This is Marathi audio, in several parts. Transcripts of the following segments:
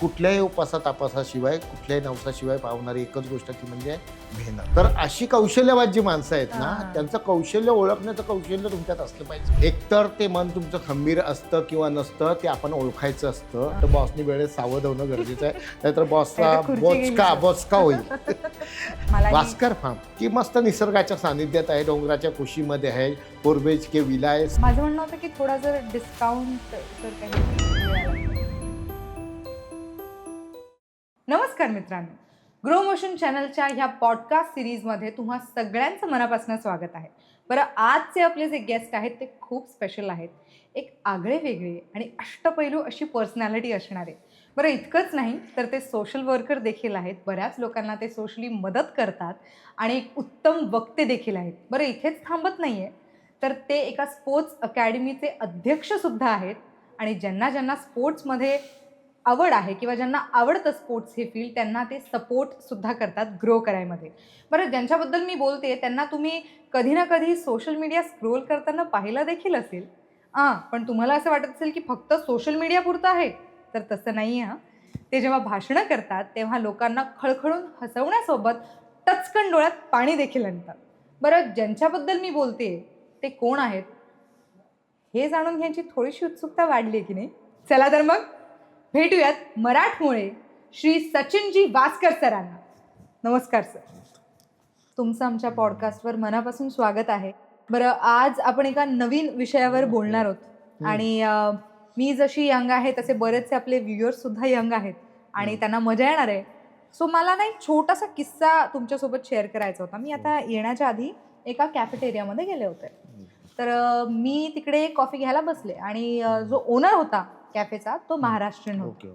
कुठल्याही उपासा-तापासाशिवाय, कुठल्याही नवसाशिवाय पावणारी एकच गोष्ट ती म्हणजे मेहनत. तर अशी कौशल्यवान जी माणसं आहेत ना, त्यांचं कौशल्य ओळखण्याचं कौशल्य तुमच्यात असलं पाहिजे. एकतर ते मन तुमचं खंबीर असतं किंवा नसतं ते आपण ओळखायचं असतं. तर बॉसनी वेळेत सावध होणं गरजेचं आहे, नाहीतर बॉसचा बोचका होईल. भास्कर फार्म की मस्त निसर्गाच्या सानिध्यात आहे, डोंगराच्या कुशीमध्ये आहे, 4 BHK विला आहे. माझं म्हणणं होतं की थोडा जर डिस्काउंट जर काही. नमस्कार मित्रांनो, ग्रो मोशन चॅनलच्या ह्या पॉडकास्ट सिरीजमध्ये तुम्हा सगळ्यांचं मनापासून स्वागत आहे. बरं, आजचे आपले जे गेस्ट आहेत ते खूप स्पेशल आहेत. एक आगळे वेगळे आणि अष्टपैलू अशी पर्सनॅलिटी असणारे. बरं, इतकंच नाही तर ते सोशल वर्कर देखील आहेत. बऱ्याच लोकांना ते सोशली मदत करतात आणि एक उत्तम वक्ते देखील आहेत. बरं, इथेच थांबत नाही आहे, तर ते एका स्पोर्ट्स अकॅडमीचे अध्यक्षसुद्धा आहेत आणि ज्यांना ज्यांना स्पोर्ट्समध्ये आवड आहे किंवा ज्यांना आवडतं स्पोर्ट्स हे फील्ड, त्यांना ते सपोर्टसुद्धा करतात ग्रो करायमध्ये. बरं, ज्यांच्याबद्दल मी बोलते त्यांना तुम्ही कधी ना कधी सोशल मीडिया स्क्रोल करताना पाहिलं देखील असेल. पण तुम्हाला असं वाटत असेल की फक्त सोशल मीडियापुरतं आहे, तर तसं नाही आहे. ते जेव्हा भाषणं करतात तेव्हा लोकांना खळखळून हसवण्यासोबत टचकन डोळ्यात पाणी देखील आणतात. बरं, ज्यांच्याबद्दल मी बोलते ते कोण आहेत हे जाणून घ्यायची थोडीशी उत्सुकता वाढली आहे की नाही? चला तर मग भेटूयात मराठमोळे श्री सचिनजी वासकर सरांना. नमस्कार सर, तुमचं आमच्या पॉडकास्टवर मनापासून स्वागत आहे. बरं, आज आपण एका नवीन विषयावर बोलणार आहोत आणि मी जशी यंग आहे तसे बरेचसे आपले व्ह्युअर्ससुद्धा यंग आहेत आणि त्यांना मजा येणार आहे. सो मला ना एक छोटासा किस्सा तुमच्यासोबत शेअर करायचा होता. मी आता येण्याच्या आधी एका कॅफेटेरियामध्ये गेले होते. तर मी तिकडे कॉफी घ्यायला बसले आणि जो ओनर होता कॅफेचा तो महाराष्ट्रीयन होता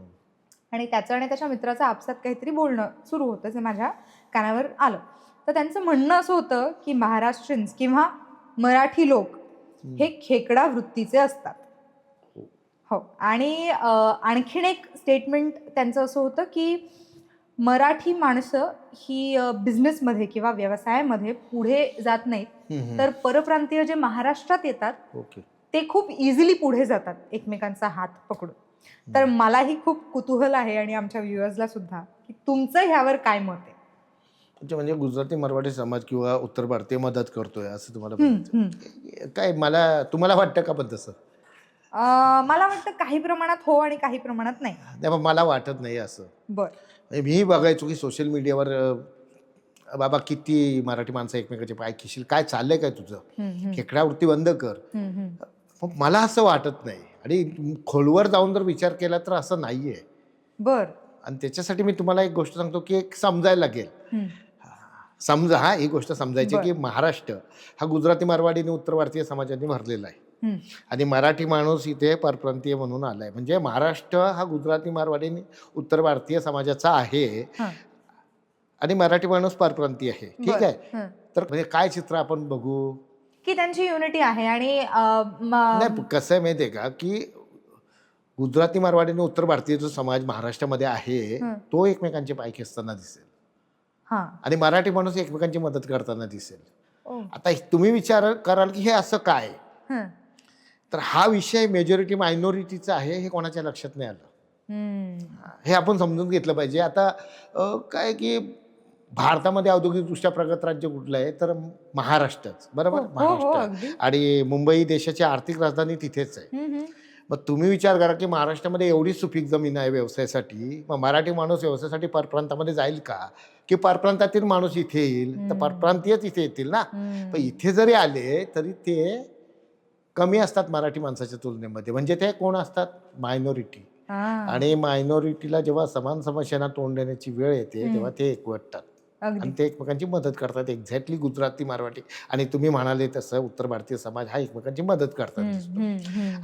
आणि त्याचं आणि त्याच्या मित्राचं आपसात काहीतरी बोलणं सुरू होतं जे माझ्या कानावर आलं. तर त्यांचं म्हणणं असं होतं की महाराष्ट्रीयन्स किंवा मराठी लोक हे खेकडा वृत्तीचे असतात. हो, आणि आणखीन एक स्टेटमेंट त्यांचं असं होतं की मराठी माणसं ही बिझनेसमध्ये किंवा व्यवसायामध्ये पुढे जात नाहीत, तर परप्रांतीय जे महाराष्ट्रात येतात ते खूप इझिली पुढे जातात एकमेकांचा हात पकडून. तर मलाही खूप कुतूहल आहे आणि आमच्या व्ह्युअर्सला सुद्धा की तुमचं ह्यावर काय मत आहे? म्हणजे गुजराती मराठी समाज किंवा उत्तर भारतीय मदत करतोय असं तुम्हाला म्हणायचं काय? तुम्हाला वाटतं का पण तसं? मला वाटतं काही प्रमाणात हो आणि काही प्रमाणात नाही. पण मला वाटत नाही असं. बरं, मी बघायचो की सोशल मीडियावर बाबा किती मराठी माणसं एकमेकाचे पाय खिशील, काय चाललंय काय तुझं, खेकडावृत्ती बंद कर. पण मला असं वाटत नाही आणि खोलवर जाऊन जर विचार केला तर असं नाहीये. बरं. आणि त्याच्यासाठी मी तुम्हाला एक गोष्ट सांगतो की एक समजायला लागेल. समजा ही गोष्ट समजायची की महाराष्ट्र हा गुजराती मारवाडी आणि उत्तर भारतीय समाजाने भरलेला आहे आणि मराठी माणूस इथे परप्रांतीय म्हणून आलाय. म्हणजे महाराष्ट्र हा गुजराती मारवाडी आणि उत्तर भारतीय समाजाचा आहे आणि मराठी माणूस परप्रांतीय आहे. ठीक आहे, तर म्हणजे काय चित्र आपण बघू की त्यांची युनिटी आहे आणि नाही, कसं आहे माहिती आहे का की गुजराती मारवाडी आणि उत्तर भारतीय जो समाज महाराष्ट्रामध्ये आहे तो एकमेकांचे पाय खेचताना दिसेल आणि मराठी माणूस एकमेकांची मदत करताना दिसेल. आता तुम्ही विचार कराल की हे असं काय, तर हा विषय मेजॉरिटी मायनॉरिटीचा आहे हे कोणाच्या लक्षात नाही आलं. हे आपण समजून घेतलं पाहिजे. आता काय की भारतामध्ये औद्योगिकदृष्ट्या प्रगत राज्य कुठलं आहे तर महाराष्ट्रच, बरोबर. महाराष्ट्र आणि मुंबई देशाची आर्थिक राजधानी तिथेच आहे. मग तुम्ही विचार करा की महाराष्ट्रामध्ये एवढी सुपीक जमीन आहे व्यवसायासाठी, मग मराठी माणूस व्यवसायासाठी परप्रांतामध्ये जाईल का? की परप्रांतातील माणूस इथे येईल तर परप्रांतीयच इथे येतील ना. पण इथे जरी आले तरी ते कमी असतात मराठी माणसाच्या तुलनेमध्ये. म्हणजे ते कोण असतात? मायनॉरिटी. आणि मायनॉरिटीला जेव्हा समान समस्यांना तोंड देण्याची वेळ येते तेव्हा ते एकवटतात आणि ते एकमेकांची मदत करतात. एक्झॅक्टली गुजराती मारवाडी आणि तुम्ही म्हणाले तसं उत्तर भारतीय समाज हा एकमेकांची मदत करतात दिसतो.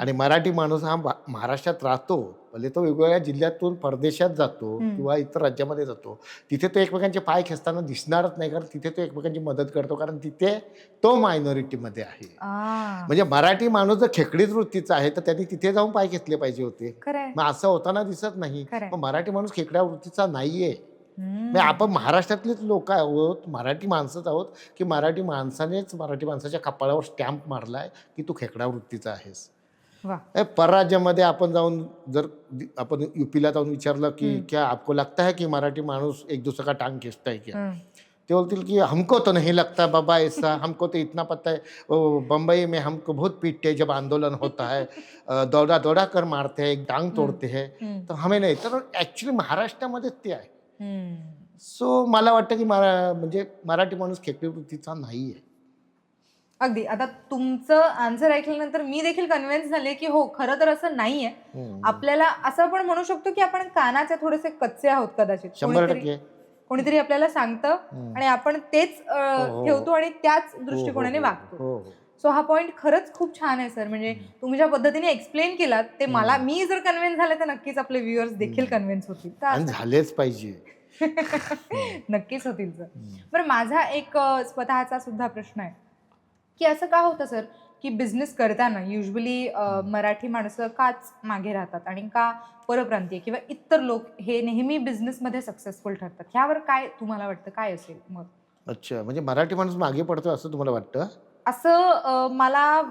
आणि मराठी माणूस हा महाराष्ट्रात राहतो, भले तो वेगवेगळ्या जिल्ह्यातून परदेशात जातो किंवा इतर राज्यामध्ये जातो, तिथे तो एकमेकांचे पाय खेचताना दिसणारच नाही, कारण तिथे तो एकमेकांची मदत करतो, कारण तिथे तो मायनॉरिटीमध्ये आहे. म्हणजे मराठी माणूस जर खेकडीच वृत्तीचा आहे तर त्यांनी तिथे जाऊन पाय खेचले पाहिजे होते. मग असं होताना दिसत नाही. मग मराठी माणूस खेकड्या वृत्तीचा नाहीये. आपण महाराष्ट्रातलेच लोक आहोत, मराठी माणसंच आहोत की मराठी माणसानेच मराठी माणसाच्या कपाळावर स्टॅम्प मारलाय की तू खेकडा वृत्तीचा आहेस. वा. परराज्यामध्ये आपण जाऊन जर आपण यूपीला जाऊन विचारलं की क्या आपको लगता है की मराठी माणूस एक दूसरे का टांग खींचता है क्या, ते बोलतील की हमको तो नहीं लगता बाबा ऐसा, हमको तो इतना पता है बम्बई में हमको बहुत पीटते हैं जब आंदोलन होता है, दौड़ा दौड़ा कर मारते हैं, एक टांग तोडते हैं, तर हमें नाही. तर ऍक्च्युली महाराष्ट्रामध्येच ते आहे. सो मला वाटतं की म्हणजे मराठी माणूस खेकडी वृत्तीचा नाही आहे. अगदी. आता तुमचं आन्सर ऐकल्यानंतर मी देखील कन्व्हिन्स झाले की हो, खरं तर असं नाहीये. आपल्याला असं पण म्हणू शकतो की आपण कानाचे थोडेसे कच्चे आहोत कदाचित. 100% कोणीतरी आपल्याला सांगतं आणि आपण तेच ठेवतो आणि त्याच दृष्टिकोनाने वागतो. सो हा पॉइंट खरंच खूप छान आहे सर. म्हणजे तुम्ही ज्या पद्धतीने एक्सप्लेन केलात ते मला, मी जर कन्व्हिन्स झाले तर नक्कीच आपले व्ह्युअर्स देखील कन्व्हिन्स होतील. आणि झालेच पाहिजे. नक्कीच होतील सर. बरं, माझा एक स्वतःचा सुद्धा प्रश्न आहे की असं का होतं सर की बिझनेस करताना युजली मराठी माणसं काच मागे राहतात आणि का परप्रांतीय किंवा इतर लोक हे नेहमी बिझनेसमध्ये सक्सेसफुल ठरतात? ह्यावर काय तुम्हाला वाटतं, काय असेल मग? अच्छा, म्हणजे मराठी माणूस मागे पडतो असं तुम्हाला वाटतं? असं मला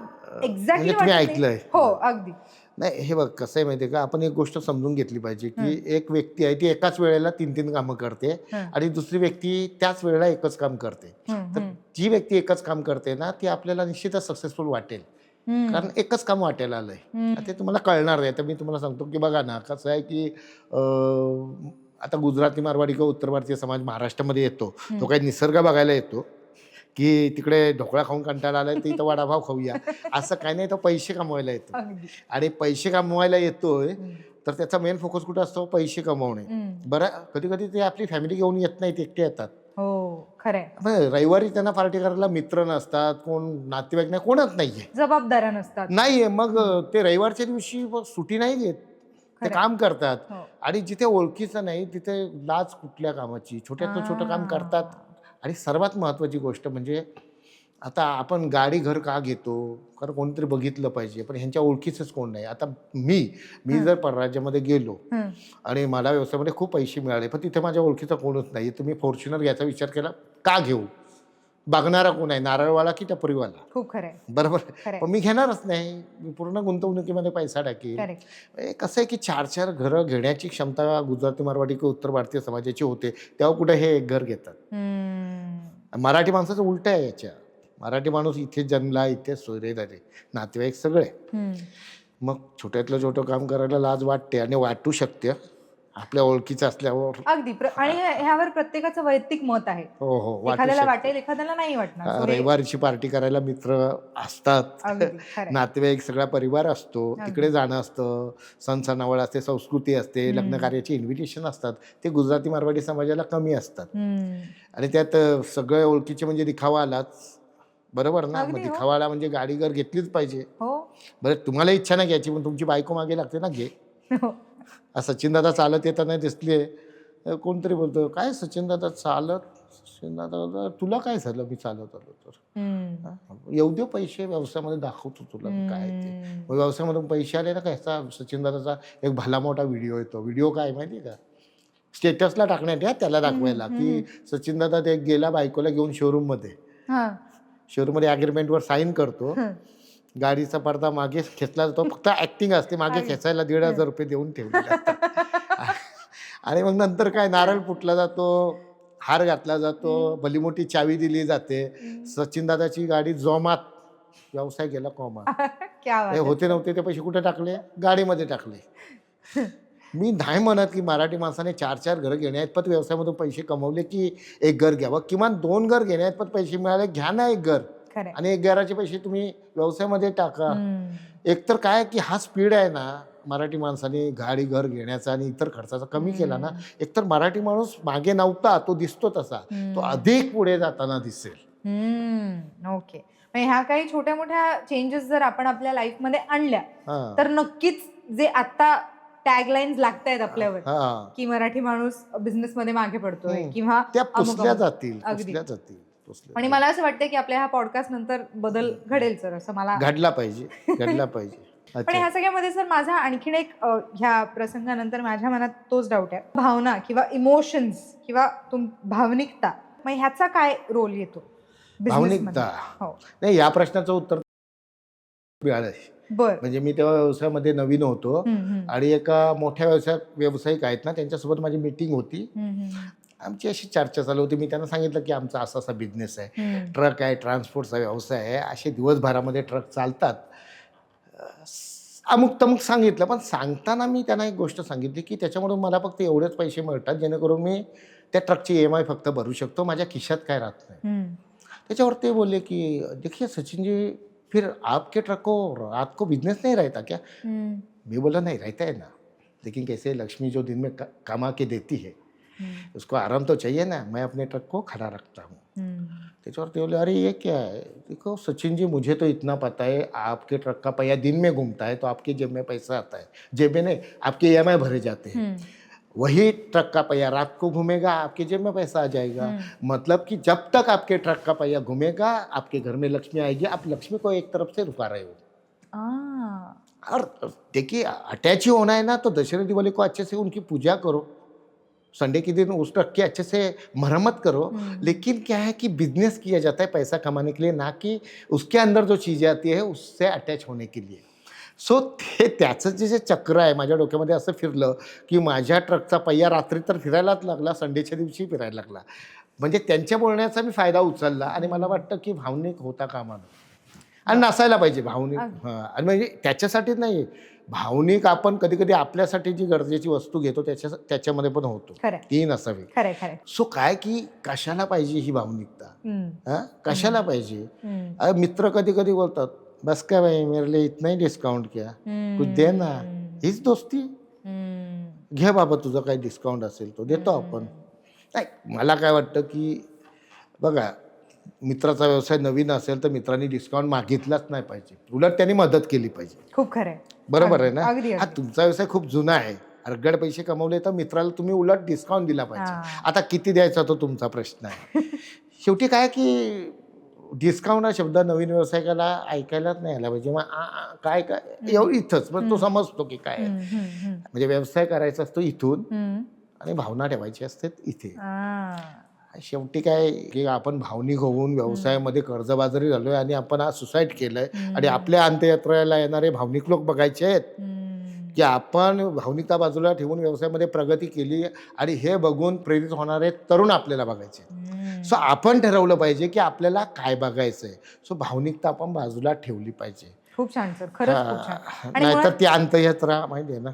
एक्झॅक्टली तुम्ही ऐकलंय? हो, अगदी. नाही, हे बघ कसं आहे माहितीये का, आपण एक गोष्ट समजून घेतली पाहिजे की एक व्यक्ती आहे ती एकाच वेळेला 3 कामं करते आणि दुसरी व्यक्ती त्याच वेळेला एकच काम करते. तर जी व्यक्ती एकच काम करते ना ती आपल्याला निश्चितच सक्सेसफुल वाटेल, कारण एकच काम वाटायला आलंय. ते तुम्हाला कळणार नाही. तर मी तुम्हाला सांगतो की बघा ना, कसं आहे की आता गुजराती, मारवाडी किंवा उत्तर भारतीय समाज महाराष्ट्रामध्ये येतो, तो काही निसर्ग बघायला येतो की तिकडे ढोकळा खाऊन कंटाळा आलाय तर इथं वडापाव खाऊया, असं काही नाही. तो पैसे कमवायला येतो आणि पैसे कमवायला येतोय तर त्याचा मेन फोकस कुठे असतो? पैसे कमवणे. बरं, कधी कधी ते आपली फॅमिली घेऊन येत नाही, ते एकटे येतात. हो, खरंय. रविवारी त्यांना पार्टी करायला मित्र नसतात, कोण नातेवाईक नाही, कोणच नाहीये, जबाबदाऱ्या नसतात, नाहीये. मग ते रविवारच्या दिवशी सुट्टी नाही घेत, ते काम करतात. आणि जिथे ओळखीचं नाही तिथे लाज कुठल्या कामाची, छोट्यातलं छोटं काम करतात. आणि सर्वात महत्त्वाची गोष्ट म्हणजे आता आपण गाडी घर का घेतो? कारण कोणीतरी बघितलं पाहिजे, पण ह्यांच्या ओळखीचंच कोण नाही. आता मी जर परराज्यामध्ये गेलो आणि मला व्यवसायामध्ये खूप पैसे मिळाले पण तिथे माझ्या ओळखीचं कोणच नाही, तुम्ही फॉर्च्युनर घ्यायचा विचार केला, का घेऊ? बघणारा कोण आहे? नारळवाला की टपरीवाला? खूप खरंय, बरोबर. पण मी घेणारच नाही, मी पूर्ण गुंतवणुकीमध्ये पैसा टाकेल. कसं आहे की 4 घरं घेण्याची क्षमता गुजराती, मारवाडी किंवा उत्तर भारतीय समाजाची होते, तेव्हा कुठे हे एक घर घेतात. मराठी माणसाचं उलट आहे याच्या. मराठी माणूस इथे जन्मला, इथे सोयरे झाले, नातेवाईक सगळे. मग छोट्यातलं छोटं काम करायला लाज वाटते आणि वाटू शकते आपल्या ओळखीचं असल्यावर. अगदी. आणि ह्यावर प्रत्येकाचं वैयक्तिक मत आहे. हो, एखाद्याला वाटेल, एखाद्याला नाही वाटणार. रविवारची पार्टी करायला मित्र असतात, नातेवाईक सगळा परिवार असतो, तिकडे जाणं असतं, सण सणावळ असते, संस्कृती असते, लग्न कार्याचे इन्व्हिटेशन असतात, ते गुजराती मारवाडी समाजाला कमी असतात. आणि त्यात सगळे ओळखीचे म्हणजे दिखावा आलाच, बरोबर ना? मग दिखावाला म्हणजे गाडी घर घेतलीच पाहिजे. बरं, तुम्हाला इच्छा नाही घ्यायची पण तुमची बायको मागे लागते ना, घे. सचिन दादा चालत येताना दिसले, कोणतरी बोलतो, काय सचिन दादा चालत? सचिन दादा, तुला काय झालं? मी चालत आलो तर. एवढे पैसे व्यवसायामध्ये दाखवतो तुला, काय ते व्यवसायामधून पैसे आले ना, कसा सचिन दादाचा एक भला मोठा व्हिडिओ येतो. व्हिडिओ काय माहिती का? स्टेटसला टाकण्यात या, त्याला दाखवायला की सचिन दादा ते गेला बायकोला घेऊन शोरूममध्ये ॲग्रीमेंटवर साईन करतो, गाडीचा पडदा मागे खेचला जातो, फक्त ऍक्टिंग असते, मागे खेचायला 1,500 रुपये देऊन ठेवले आणि मग नंतर काय, नारळ फुटला जातो, हार घातला जातो, भली मोठी चावी दिली जाते. सचिन दादाची गाडी जोमात, व्यवसाय गेला कोमा. होते नव्हते ते पैसे कुठे टाकले? गाडीमध्ये टाकले. मी नाही म्हणत की मराठी माणसाने 4 घरं घेण्याइतपत व्यवसायामधून पैसे कमवले की एक घर घ्यावं, किमान 2 घर घेण्याइतपत पैसे मिळाले, घ्या ना एक घर. आणि एक घराचे पैसे तुम्ही व्यवसायामध्ये टाका. एकतर काय की हा स्पीड आहे ना मराठी माणसाने गाडी घर घेण्याचा आणि इतर खर्चाचा कमी केला ना, एकतर मराठी माणूस मागे नव्हता, तो दिसतो तसा, तो अधिक पुढे जाताना दिसेल. ओके. ह्या काही छोट्या मोठ्या चेंजेस जर आपण आपल्या लाईफमध्ये आणल्या तर नक्कीच जे आता टॅगलाईन्स लागतायत आपल्यावर की मराठी माणूस बिझनेस मध्ये मागे पडतोय किंवा त्या पुसल्या जातील. आणि मला असं वाटतं की आपल्या ह्या पॉडकास्ट नंतर बदल घडेल सर, असं मला घडला पाहिजे. पण ह्या सगळ्यामध्ये सर माझा आणखीन एक ह्या प्रसंगानंतर माझ्या मनात तोच डाऊट आहे, भावना किंवा इमोशन्स किंवा भावनिकता, मग ह्याचा काय रोल येतो? भावनिकता नाही, या प्रश्नाचं उत्तर मिळालं. बर. म्हणजे मी तेव्हा व्यवसायामध्ये नवीन होतो आणि एका मोठ्या व्यावसायिक आहेत ना, त्यांच्यासोबत माझी मीटिंग होती. आमची अशी चर्चा चालू होती. मी त्यांना सांगितलं की आमचा असा असा बिझनेस आहे, ट्रक आहे, ट्रान्सपोर्टचा व्यवसाय आहे, असे दिवसभरामध्ये ट्रक चालतात. अमुक तमुक सांगितलं, पण सांगताना मी त्यांना एक गोष्ट सांगितली की त्याच्यामुळे मला फक्त एवढेच पैसे मिळतात जेणेकरून मी त्या ट्रकची EMI फक्त भरू शकतो, माझ्या खिशात काय राहत नाही. त्याच्यावर ते बोलले की देखिए सचिन जी, फिर आपके ट्रक को रात को बिजनेस नहीं रहता क्या? मैं बोला नहीं रहता है ना, लेकिन कैसे लक्ष्मी जो दिन में कमा के देती है उसको आराम तो चाहिए ना, मैं अपने ट्रक को खड़ा रखता हूँ. त्याच्यावर ते बोले अरे ये क्या है? देखो सचिन जी, मुझे तो इतना पता है, आपके ट्रक का पहिया दिन में घूमता है तो आपके जेब में पैसा आता है, जेब में नहीं, आपके EMI भरे जाते हैं. वही ट्रक का पहिया रात को घूमेगा, आपके जेब में पैसा आ जाएगा. मतलब कि जब तक आपके ट्रक का पहिया घूमेगा आपके घर में लक्ष्मी आएगी. आप लक्ष्मी को एक तरफ से रुका रहे हो. और देखिए अटैच ही होना है ना, तो दशहरा दिवाली को अच्छे से उनकी पूजा करो, संडे के दिन उस ट्रक की अच्छे से मरम्मत करो. लेकिन क्या है कि बिजनेस किया जाता है पैसा कमाने के लिए, ना कि उसके अंदर जो चीज़ें आती है उससे अटॅच होने के लिए. सो ते त्याचं जे चक्र आहे माझ्या डोक्यामध्ये असं फिरलं की माझ्या ट्रकचा पहिया रात्री तर फिरायलाच लागला, संडेच्या दिवशी फिरायला लागला. म्हणजे त्यांच्या बोलण्याचा मी फायदा उचलला आणि मला वाटतं की भावनिक होता कामा नये आणि नसायला पाहिजे भावनिक. हां, आणि म्हणजे त्याच्यासाठीच नाही, भावनिक आपण कधी कधी आपल्यासाठी जी गरजेची वस्तू घेतो त्याच्यामध्ये पण होतो, ती नसावी. सो काय की कशाला पाहिजे ही भावनिकता? कशाला पाहिजे? मित्र कधी कधी बोलतात बस काय भाई मेरे लिए इतना ही डिस्काउंट क्या, कुछ दे ना, हीच दोस्ती. घे बाबा तुझं काही डिस्काउंट असेल तो देतो आपण. नाही, मला काय वाटतं की बघा, मित्राचा व्यवसाय नवीन असेल तर मित्रांनी डिस्काउंट मागितलाच नाही पाहिजे, उलट त्यांनी मदत केली पाहिजे. खूप खरं, बरोबर आहे ना? हा तुमचा व्यवसाय खूप जुना आहे, अर्गड पैसे कमवले तर मित्राला तुम्ही उलट डिस्काउंट दिला पाहिजे. आता किती द्यायचा तो तुमचा प्रश्न आहे. शेवटी काय की डिस्काउंट हा शब्द नवीन व्यावसायिकाला ऐकायलाच नाही आला पाहिजे. मग काय काय एवढं इथंच, पण तो समजतो की काय म्हणजे व्यवसाय करायचा असतो इथून आणि भावना ठेवायची असते इथे. शेवटी काय की आपण भावनिक होऊन व्यवसायामध्ये कर्जबाजारी झालोय आणि आपण आज सुसाईड केलंय आणि आपल्या अंत्ययात्रेला येणारे भावनिक लोक बघायचे आहेत की आपण भावनिकता बाजूला ठेवून व्यवसायामध्ये प्रगती केली आणि हे बघून प्रेरित होणारे तरुण आपल्याला बघायचे. सो आपण ठरवलं पाहिजे की आपल्याला काय बघायचंय. सो भावनिकता आपण बाजूला ठेवली पाहिजे. खूप छान सर, खरंच खूप छान. नाहीतर ती अंत्ययात्रा माहिती आहे ना,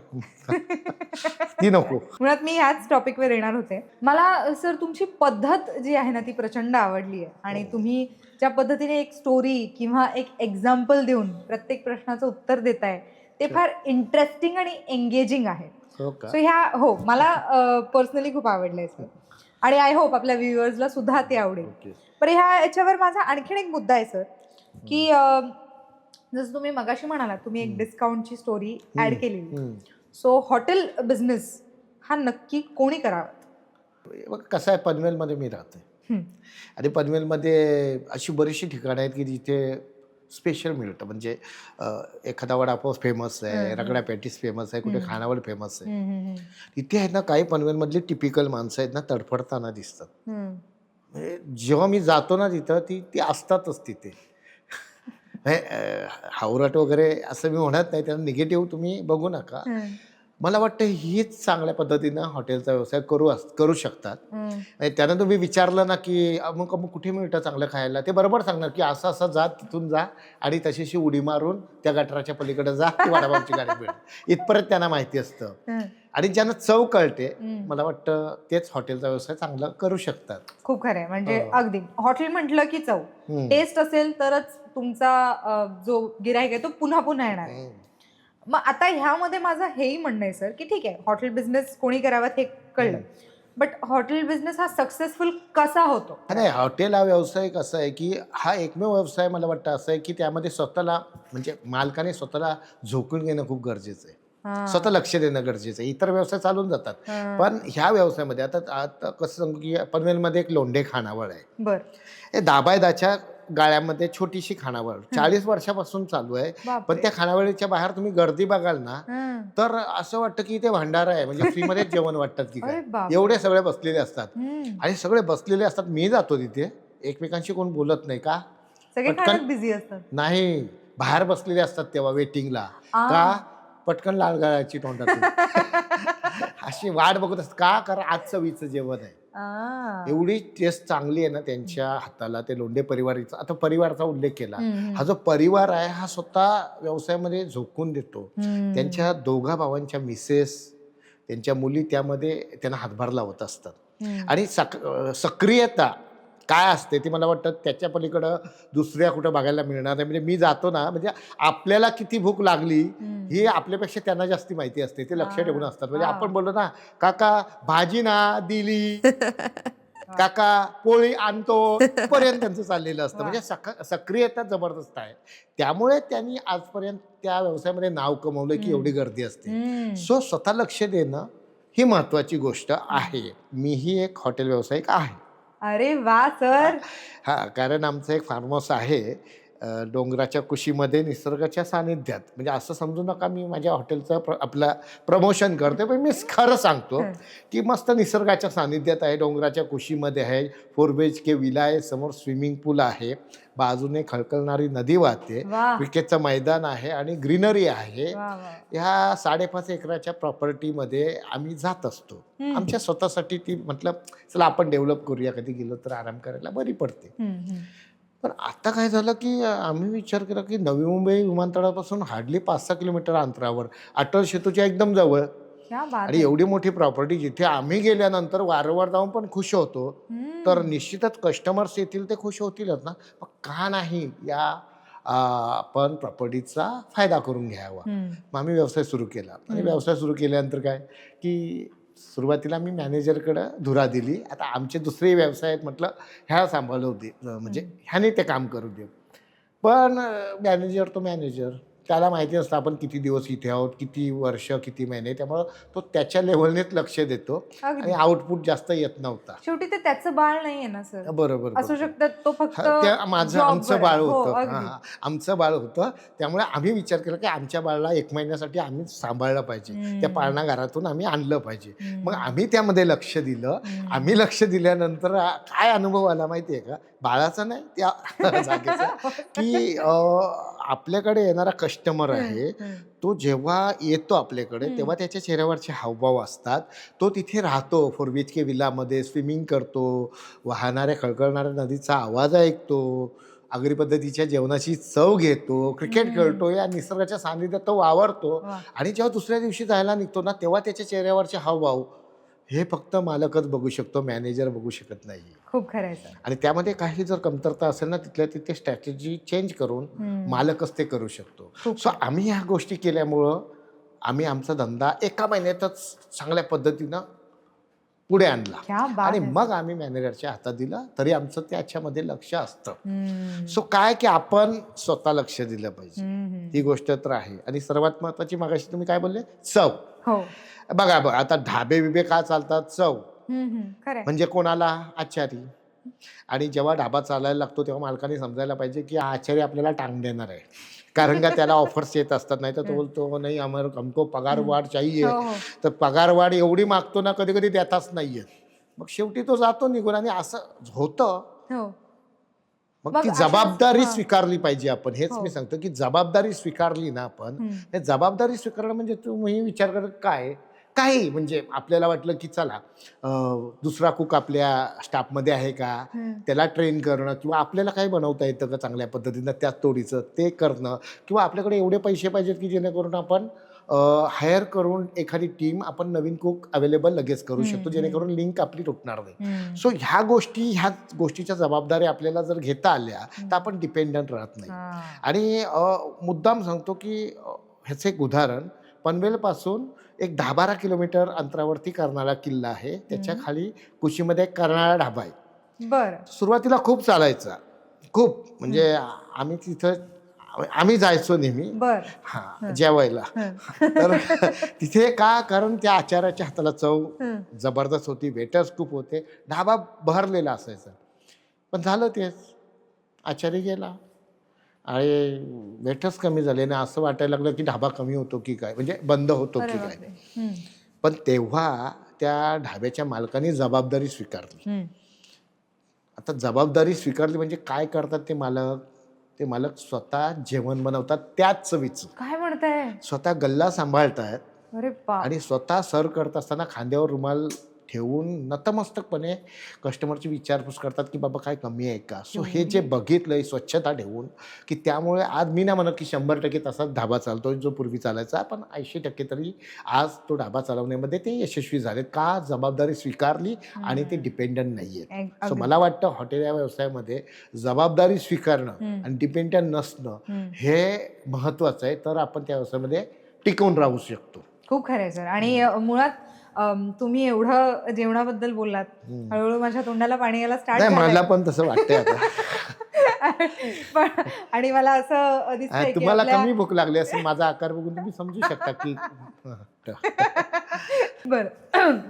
ती नको. मुळात मी ह्याच टॉपिकवर येणार होते. मला सर तुमची पद्धत जी आहे ना ती प्रचंड आवडली आहे आणि तुम्ही ज्या पद्धतीने एक स्टोरी किंवा एक एक्झाम्पल देऊन प्रत्येक प्रश्नाचं उत्तर देताय ते फार इंटरेस्टिंग आणि एंगेजिंग आहे. सो ह्या मला पर्सनली खूप आवडलंय सर आणि आय होप आपल्या व्ह्युअर्सला सुद्धा ते आवडेल. पण याच्यावर माझा आणखीन एक मुद्दा आहे सर की जसं तुम्ही मगाशी म्हणालात तुम्ही एक डिस्काउंटची स्टोरी ऍड केलेली. सो हॉटेल बिझनेस हा नक्की कोणी करावा? कसं आहे, पनवेलमध्ये मी राहते आणि पनवेलमध्ये अशी बरीचशी ठिकाणं आहेत की जिथे स्पेशल मिळतं. म्हणजे एखादा वडापाव फेमस आहे, रगडा पॅटीस फेमस आहे, कुठे खानावळ फेमस आहे. तिथे आहेत ना काही पनवेलमधली टिपिकल माणसं आहेत ना तडफडताना दिसतात. म्हणजे जेव्हा मी जातो ना तिथं ती असतातच तिथे. हावरट वगैरे असं मी म्हणत नाही, त्यांना निगेटिव्ह तुम्ही बघू नका. मला वाटतं हीच चांगल्या पद्धतीनं हॉटेलचा व्यवसाय करू शकतात. त्यानं तुम्ही विचारलं ना की अमुक अमुक कुठे मिळतं चांगलं खायला, ते बरोबर सांगणार की असं असं जा, तिथून जा आणि तशीशी उडी मारून त्या गटाराच्या पलीकडे जा, ती वडापावची गाडी मिळेल इथपर्यंत त्यांना माहिती असतं. आणि ज्यांना चव कळते मला वाटतं तेच हॉटेलचा व्यवसाय चांगला करू शकतात. खूप खरं आहे. म्हणजे अगदी हॉटेल म्हटलं की चव, टेस्ट असेल तरच तुमचा जो गिराईक आहे तो पुन्हा पुन्हा येणार आहे. मग आता ह्यामध्ये माझं हेही म्हणणं आहे सर की ठीक आहे हॉटेल बिझनेस कोणी करावा हे कळलं, बट हॉटेल बिझनेस हा सक्सेसफुल कसा होतो? नाही, हॉटेल हा व्यवसाय कसा आहे की हा एकमेव व्यवसाय मला वाटतं असं आहे की त्यामध्ये स्वतःला म्हणजे मालकाने स्वतःला झोकून घेणं खूप गरजेचं आहे, स्वतः लक्ष देणं गरजेचं आहे. इतर व्यवसाय चालून जातात पण ह्या व्यवसायामध्ये आता कसं सांगू की पनवेलमध्ये एक लोंढे खानावळ आहे. हे दाबायदाच्या गाळ्यामध्ये छोटीशी खानावळ 40 वर्षापासून चालू आहे. पण त्या खानावळीच्या बाहेर तुम्ही गर्दी बघाल ना तर असं वाटतं की इथे भंडारा आहे, म्हणजे फ्रीमध्ये जेवण वाटतात की काय, एवढे सगळे बसलेले असतात. आणि सगळे बसलेले असतात, मी जातो तिथे, एकमेकांशी कोण बोलत नाही का, सगळे बिझी असतात. नाही बाहेर बसलेले असतात तेव्हा वेटिंगला, आ. का पटकन लाल गाळायची तोंडातून अशी वाट बघत असतात. का? कारण आज चवीचं जेवण आहे. एवढी टेस्ट चांगली आहे ना त्यांच्या हाताला. ते लोंढे परिवाराचा, आता परिवाराचा उल्लेख केला, हा जो परिवार आहे हा स्वतः व्यवसायामध्ये झोकून देतो. त्यांच्या दोघा भावांच्या मिसेस, त्यांच्या मुली त्यामध्ये त्यांना हातभार लावत असतात. आणि सक्रियता काय असते ती मला वाटतं त्याच्या पलीकडं दुसऱ्या कुठं बघायला मिळणार नाही. म्हणजे मी जातो ना, म्हणजे आपल्याला किती भूक लागली ही आपल्यापेक्षा त्यांना जास्ती माहिती असते. ते लक्ष ठेवून असतात. म्हणजे आपण बोललो ना, काका भाजी ना दिली, काका पोळी आणतो, पर्यंत त्यांचं चाललेलं असतं. म्हणजे सक्रियता जबरदस्त आहे. त्यामुळे त्यांनी आजपर्यंत त्या व्यवसायामध्ये नाव कमवलं की एवढी गर्दी असते. सो स्वतः लक्ष देणं ही महत्वाची गोष्ट आहे. मीही एक हॉटेल व्यावसायिक आहे. अरे वा सर. हा, कारण आमचं एक फार्म हाऊस आहे डोंगराच्या कुशीमध्ये निसर्गाच्या सानिध्यात. म्हणजे असं समजू नका मी माझ्या हॉटेलचं आपलं प्रमोशन करते, पण मी खरं सांगतो की मस्त निसर्गाच्या सानिध्यात आहे, डोंगराच्या कुशीमध्ये आहे. 4 BHK विला आहे, समोर स्विमिंग पूल आहे, बाजूने खळखळणारी नदी वाहते, क्रिकेटचं मैदान आहे आणि ग्रीनरी आहे. ह्या 5.5 एकराच्या प्रॉपर्टीमध्ये आम्ही जात असतो. आमच्या स्वतःसाठी ती म्हटलं चला आपण डेव्हलप करूया, कधी गेलो तर आराम करायला बरी पडते. पण आता काय झालं की आम्ही विचार केला की नवी मुंबई विमानतळापासून हार्डली 5-6 किलोमीटर अंतरावर, अटल सेतूच्या एकदम जवळ, आणि एवढी मोठी प्रॉपर्टी जिथे आम्ही गेल्यानंतर वारंवार जाऊन पण खुश होतो, तर निश्चितच कस्टमर्स येतील ते खुश होतीलच ना. मग का नाही या आपण प्रॉपर्टीचा फायदा करून घ्यावा. मग आम्ही व्यवसाय सुरू केला. आणि व्यवसाय सुरू केल्यानंतर काय की सुरुवातीला मी मॅनेजरकडं धुरा दिली. आता आमचे दुसरे व्यवसाय आहेत, म्हटलं ह्या सांभाळू दे, म्हणजे ह्याने ते काम करू दे. पण मॅनेजर तो मॅनेजर, त्याला माहिती असतं आपण किती दिवस इथे आहोत, किती वर्ष, किती महिने. त्यामुळं तो त्याच्या लेव्हलनेच लक्ष देतो आणि आउटपुट जास्त येत नव्हता. शेवटी ते त्याचं बाळ नाहीये ना सर. बरोबर असू शकतं तो फक्त आमचं बाळ होतं. आमचं बाळ होतं. त्यामुळे आम्ही विचार केला की आमच्या बाळाला 1 महिन्यासाठी आम्ही सांभाळलं पाहिजे, त्या पाळणाघरातून आम्ही आणलं पाहिजे. मग आम्ही त्यामध्ये लक्ष दिलं. आम्ही लक्ष दिल्यानंतर काय अनुभव आला माहिती आहे का, बाळाचा नाही त्या जागेचा, की आपल्याकडे येणारा कस्टमर आहे तो जेव्हा येतो आपल्याकडे तेव्हा त्याच्या चेहऱ्यावरचे हावभाव असतात. तो तिथे राहतो 4 BHK विलामध्ये, स्विमिंग करतो, वाहणाऱ्या खळखळणाऱ्या नदीचा आवाज ऐकतो, आगरी पद्धतीच्या जेवणाची चव घेतो, क्रिकेट खेळतो, या निसर्गाच्या सानिध्यात तो वावरतो. आणि जेव्हा दुसऱ्या दिवशी जायला निघतो ना, तेव्हा त्याच्या चेहऱ्यावरचे हावभाव हे फक्त मालकच बघू शकतो, मॅनेजर बघू शकत नाही. खूप खरं आहे. आणि त्यामध्ये काही जर कमतरता असेल ना, तिथल्या तिथे स्ट्रॅटेजी चेंज करून मालकच ते करू शकतो. सो आम्ही ह्या गोष्टी केल्यामुळं आम्ही आमचा धंदा एका महिन्यातच चांगल्या पद्धतीनं पुढे आणला. आणि मग आम्ही मॅनेजरच्या हातात दिला. तरी आमचं त्याच्यामध्ये लक्ष असतं. सो काय की आपण स्वतः लक्ष दिलं पाहिजे, ही गोष्ट तर आहे. आणि सर्वात महत्वाची, मागाशी तुम्ही काय बोलले, चव. बघा आता ढाबे बिबे का चालतात, चव. म्हणजे कोणाला, आचारी. आणि जेव्हा ढाबा चालायला लागतो तेव्हा मालकाने समजायला पाहिजे की आचारी आपल्याला टांग देणार आहे, कारण का त्याला ऑफर्स येत असतात. नाही तर तो बोलतो नाही हमको पगार वाढ चाहिए, तर पगार वाढ एवढी मागतो ना, कधी कधी देताच नाहीये. मग शेवटी तो जातो निघून. आणि असं होतं. मग ती जबाबदारी स्वीकारली पाहिजे आपण. हेच मी सांगतो की जबाबदारी स्वीकारली ना आपण, जबाबदारी स्वीकारणं म्हणजे तुम्ही विचार करत काय काही, म्हणजे आपल्याला वाटलं की चला दुसरा कुक आपल्या स्टाफमध्ये आहे का, त्याला ट्रेन करणं, किंवा आपल्याला काही बनवता येतं का चांगल्या पद्धतीनं त्याच तोडीचं ते करणं, किंवा आपल्याकडे एवढे पैसे पाहिजेत की जेणेकरून आपण हायर करून एखादी टीम आपण नवीन कुक अवेलेबल लगेच करू शकतो, जेणेकरून लिंक आपली तुटणार नाही. सो ह्या गोष्टीच्या जबाबदारी आपल्याला जर घेता आल्या तर आपण डिपेंडंट राहत नाही. आणि मुद्दाम सांगतो की ह्याचं एक उदाहरण, पनवेलपासून एक 10-12 किलोमीटर अंतरावरती कर्नाळा किल्ला आहे. त्याच्या खाली कुशीमध्ये एक कर्नाळा ढाबा आहे. सुरुवातीला खूप चालायचा, खूप, म्हणजे आम्ही तिथं आम्ही जायचो नेहमी जेवायला. तर तिथे का, कारण त्या आचार्याच्या हाताला चव जबरदस्त होती, वेटर्स खूप होते, ढाबा भरलेला असायचा. पण झालं तेच, आचारी गेला आणि वेटर्स कमी झाले ना, असं वाटायला लागलं की ढाबा कमी होतो की काय, म्हणजे बंद होतो की काय. पण तेव्हा त्या ढाब्याच्या मालकाने जबाबदारी स्वीकारली. आता जबाबदारी स्वीकारली म्हणजे काय करतात ते मालक, ते मालक स्वतः जेवण बनवतात त्याच चवीचं. काय म्हणताय? स्वतः गल्ला सांभाळतात अरे बाप. आणि स्वतः सर्व करत असताना खांद्यावर रुमाल ठेवून नतमस्तकपणे कस्टमरची विचारपूस करतात की बाबा काय कमी आहे का. सो हे जे बघितलंय स्वच्छता ठेवून, की त्यामुळे आज मी नाही म्हणत की 100% तसाच ढाबा चालतोय जो पूर्वी चालायचा, पण 80% तरी आज तो ढाबा चालवण्यामध्ये ते यशस्वी झालेत. का? जबाबदारी स्वीकारली आणि ते डिपेंडंट नाही आहेत. सो मला वाटतं हॉटेल या व्यवसायामध्ये जबाबदारी स्वीकारणं आणि डिपेंडंट नसणं हे महत्त्वाचं आहे. तर आपण त्या व्यवसायामध्ये टिकून राहू शकतो. खूप खरं आहे सर. आणि मुळात तुम्ही एवढं जेवणाबद्दल बोललात, हळूहळू माझ्या तोंडाला पाणी यायला स्टार्ट नाही, झालंय. मला पण तसं वाटतंय आता. पण आणि मला असं दिसतंय की तुम्हाला आपल्या कमी भूक लागली असेल माझा आकार बघून तुम्ही समजू शकता की बरं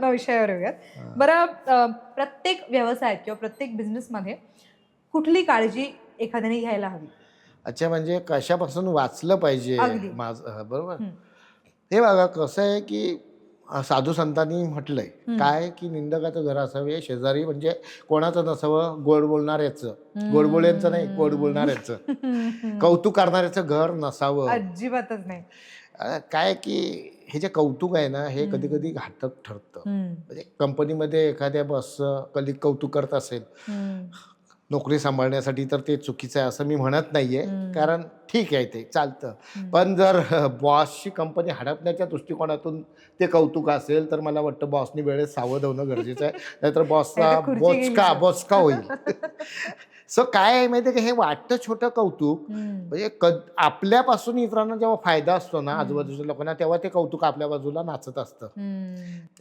मग विषयावर येऊयात. बरं प्रत्येक व्यवसायात किंवा प्रत्येक बिझनेसमध्ये कुठली काळजी एखाद्याने घ्यायला हवी? अच्छा, म्हणजे कशापासून वाचलं पाहिजे अगदी. माझं, बरोबर. हे बघा कसं आहे की साधू संतांनी म्हटलंय काय की निंदकाचं घर असावे शेजारी, म्हणजे कोणाचं नसावं, गोड बोलणाऱ्याचं, गोड बोल्यांचं नाही, गोड बोलणाऱ्याचं, कौतुक करणाऱ्याचं घर नसावं. अजिबातच नाही. काय की हे जे कौतुक आहे ना हे कधी कधी घातक ठरतं. म्हणजे कंपनीमध्ये एखाद्या बॉसचं कलिक कौतुक करत असेल नोकरी सांभाळण्यासाठी तर ते चुकीचं आहे असं मी म्हणत नाहीये, कारण ठीक आहे ते चालतं. पण जर बॉसची कंपनी हडपण्याच्या दृष्टिकोनातून ते कौतुक असेल तर मला वाटतं बॉसनी वेळेत सावध होणं गरजेचं आहे, नाहीतर बॉसचा बोचका होईल. सो काय आहे माहिती आहे का, हे वाटतं छोटं कौतुक, म्हणजे आपल्यापासून इतरांना जेव्हा फायदा असतो ना आजूबाजूच्या लोकांना, तेव्हा ते कौतुक आपल्या बाजूला नाचत असतं.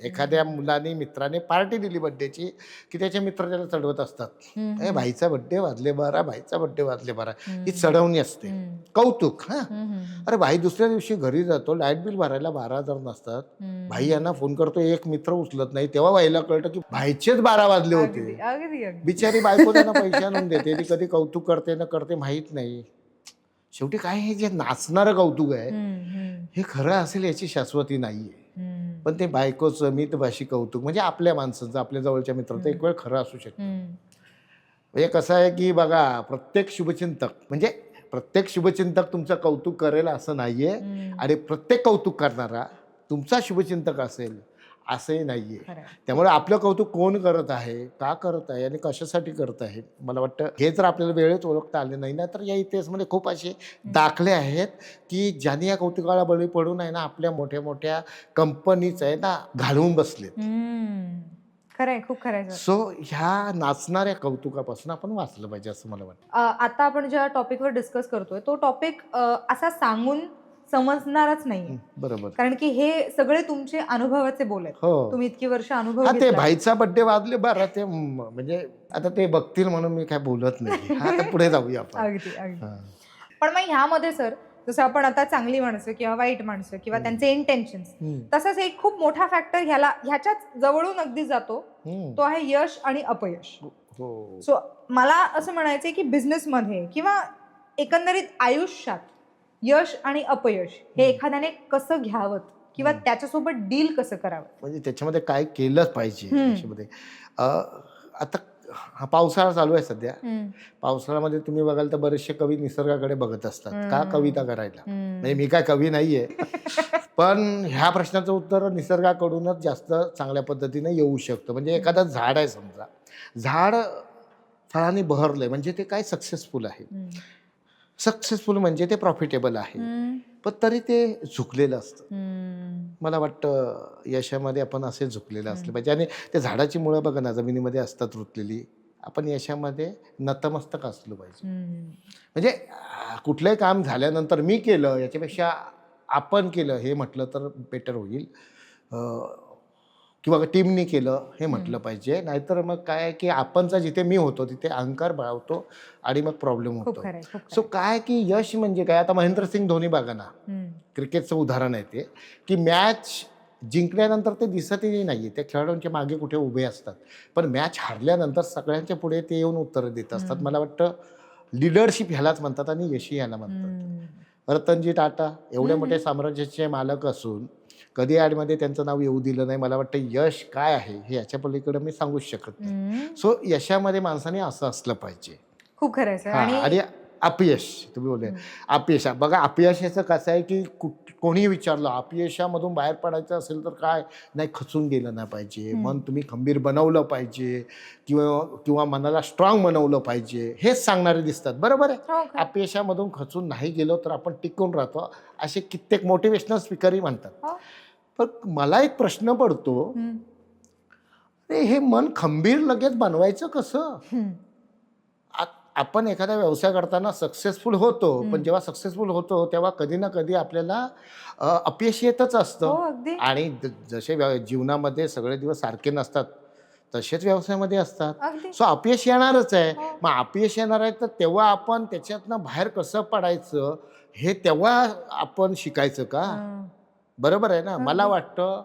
एखाद्या मुलाने मित्राने पार्टी दिली बड्डेची की त्याचे मित्र त्याला चढवत असतात, ए भाईचा बड्डे वाजले 12, भाईचा बड्डे वाजले 12. ही चढवणी असते, कौतुक. हा, अरे भाई दुसऱ्या दिवशी घरी जातो, लाईट बिल भरायला 12,000 नसतात, भाई यांना फोन करतो, एक मित्र उचलत नाही, तेव्हा भाईला कळतं की भाईचेच 12 वाजले होते. बिचारी बायको त्यांना पैसे आणून देते, ती कधी कौतुक करते ना करते माहीत नाही. शेवटी काय, हे जे नाचणारं कौतुक आहे हे खरं असेल याची शाश्वती नाहीये. पण ते बायकोचं मितभाषी कौतुक म्हणजे आपल्या माणसाचं, आपल्या जवळच्या मित्राचं एक वेळ खरं असू शकतं. म्हणजे कसं आहे की बघा, प्रत्येक शुभचिंतक तुमचं कौतुक करेल असं नाहीये, आणि प्रत्येक कौतुक करणारा तुमचा शुभचिंतक असेल असंही नाहीये. त्यामुळे आपलं कौतुक कोण करत आहे, का करत आहे आणि कशासाठी करत आहे, मला वाटतं हे जर आपल्याला वेळेत ओळखता आले नाही ना, तर या इतिहासामध्ये खूप असे दाखले आहेत की ज्यांनी या कौतुकाला बळी पडून आहे ना आपल्या मोठ्या मोठ्या कंपनीच आहे ना घालवून बसलेत. खरंय, खूप खरंय. सो ह्या नाचणाऱ्या कौतुकापासून आपण वाचलं पाहिजे असं मला वाटतं. आता आपण ज्या टॉपिकवर डिस्कस करतोय तो टॉपिक असा सांगून समजणारच नाही, बरोबर, कारण की हे सगळे तुमचे अनुभवाचे बोल आहेत. तुम्ही इतकी वर्ष अनुभव ते घेतला. भाईचा बड्डे वाजले 12 ते म्हणजे आता ते बघतील म्हणून मी काय बोलत नाही. आता पुढे जाऊया आपण. अगदी अगदी. पण मग ह्यामध्ये सर, जसं आपण आता चांगली माणसं किंवा वाईट माणसं किंवा त्यांचे इंटेन्शन्स, तसंच एक खूप मोठा फॅक्टर ह्याच्याच जवळून अगदी जातो, तो आहे यश आणि अपयश. सो मला असं म्हणायचंय की बिझनेसमध्ये किंवा एकंदरीत आयुष्यात यश आणि अपयश हे एखाद्याने कसं घ्यावं किंवा त्याच्यासोबत डील कसं करावं, म्हणजे त्याच्यामध्ये काय केलंच पाहिजे. त्याच्यामध्ये आता हा पावसाळा चालू आहे सध्या. पावसाळ्यामध्ये तुम्ही बघाल तर बरेचसे कवी निसर्गाकडे बघत असतात का कविता करायला. म्हणजे मी काय कवी नाहीये, पण ह्या प्रश्नाचं उत्तर निसर्गाकडूनच जास्त चांगल्या पद्धतीने येऊ शकतं. म्हणजे एखादं झाड आहे, समजा झाड फळांनी बहरलंय म्हणजे ते काय सक्सेसफुल आहे. सक्सेसफुल म्हणजे ते प्रॉफिटेबल आहे, पण तरी ते झुकलेलं असतं. मला वाटतं यशामध्ये आपण असे झुकलेलं असलं पाहिजे. आणि त्या झाडाची मुळं बघा ना जमिनीमध्ये असतात रुतलेली, आपण यशामध्ये नतमस्तक असलं पाहिजे. म्हणजे कुठलंही काम झाल्यानंतर मी केलं याच्यापेक्षा आपण केलं हे म्हटलं तर बेटर होईल, किंवा टीमने केलं हे म्हटलं पाहिजे. नाहीतर मग काय की आपणचा जिथे मी होतो तिथे अहंकार बळावतो आणि मग प्रॉब्लेम होतो. सो काय की यश म्हणजे काय, आता महेंद्रसिंग धोनी बघा ना, क्रिकेटचं उदाहरण आहे ते, की मॅच जिंकल्यानंतर ते दिसतही नाही, त्या खेळाडूंच्या मागे कुठे उभे असतात, पण मॅच हारल्यानंतर सगळ्यांच्या पुढे ते येऊन उत्तरं देत असतात. मला वाटतं लिडरशिप ह्यालाच म्हणतात आणि यश ह्याला म्हणतात. रतनजी टाटा एवढ्या मोठ्या साम्राज्याचे मालक असून कधी ॲडमध्ये त्यांचं नाव येऊ दिलं नाही. मला वाटतं यश काय आहे हे याच्या पलीकडे मी सांगूच शकत नाही. सो यशामध्ये माणसाने असं असलं पाहिजे. खूप खरं आहे सर. आणि अपयश तुम्ही बोलले अपयश. बघा अपयशाचं कसं आहे की कोणी विचारलं अपयशामधून बाहेर पडायचं असेल तर काय नाही, खचून गेलं नाही पाहिजे, मन तुम्ही खंबीर बनवलं पाहिजे किंवा मनाला स्ट्रॉंग बनवलं पाहिजे, हेच सांगणारे दिसतात. बरोबर आहे. अपयशामधून खचून नाही गेलो तर आपण टिकून राहतो असे कित्येक मोटिवेशनल स्पीकरही म्हणतात. पण मला एक प्रश्न पडतो, हे मन खंबीर लगेच बनवायचं कसं? आपण एखादा व्यवसाय करताना सक्सेसफुल होतो, पण जेव्हा सक्सेसफुल होतो तेव्हा कधी ना कधी आपल्याला अपयश येतच असतं. आणि जसे जीवनामध्ये सगळे दिवस सारखे नसतात तसेच व्यवसायामध्ये असतात. सो अपयश येणारच आहे. मग अपयश येणार आहे तर तेव्हा आपण त्याच्यातनं बाहेर कसं पडायचं हे तेव्हा आपण शिकायचं का? बरोबर आहे ना. मला वाटतं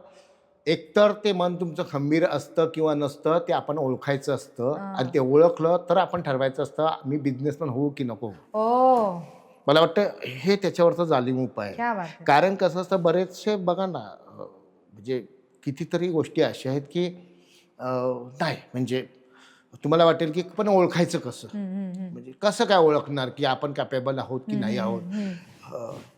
एकतर ते मन तुमचं खंबीर असतं किंवा नसतं ते आपण ओळखायचं असतं, आणि ते ओळखलं तर आपण ठरवायचं असतं मी बिझनेसमॅन होऊ की नको. मला वाटतं हे त्याच्यावरचा जालिम उपाय आहे. कारण कसं असतं, बरेचसे बघा ना, म्हणजे कितीतरी गोष्टी अशा आहेत की नाही म्हणजे तुम्हाला वाटेल की पण ओळखायचं कसं, म्हणजे कसं काय ओळखणार की आपण कॅपेबल आहोत की नाही आहोत?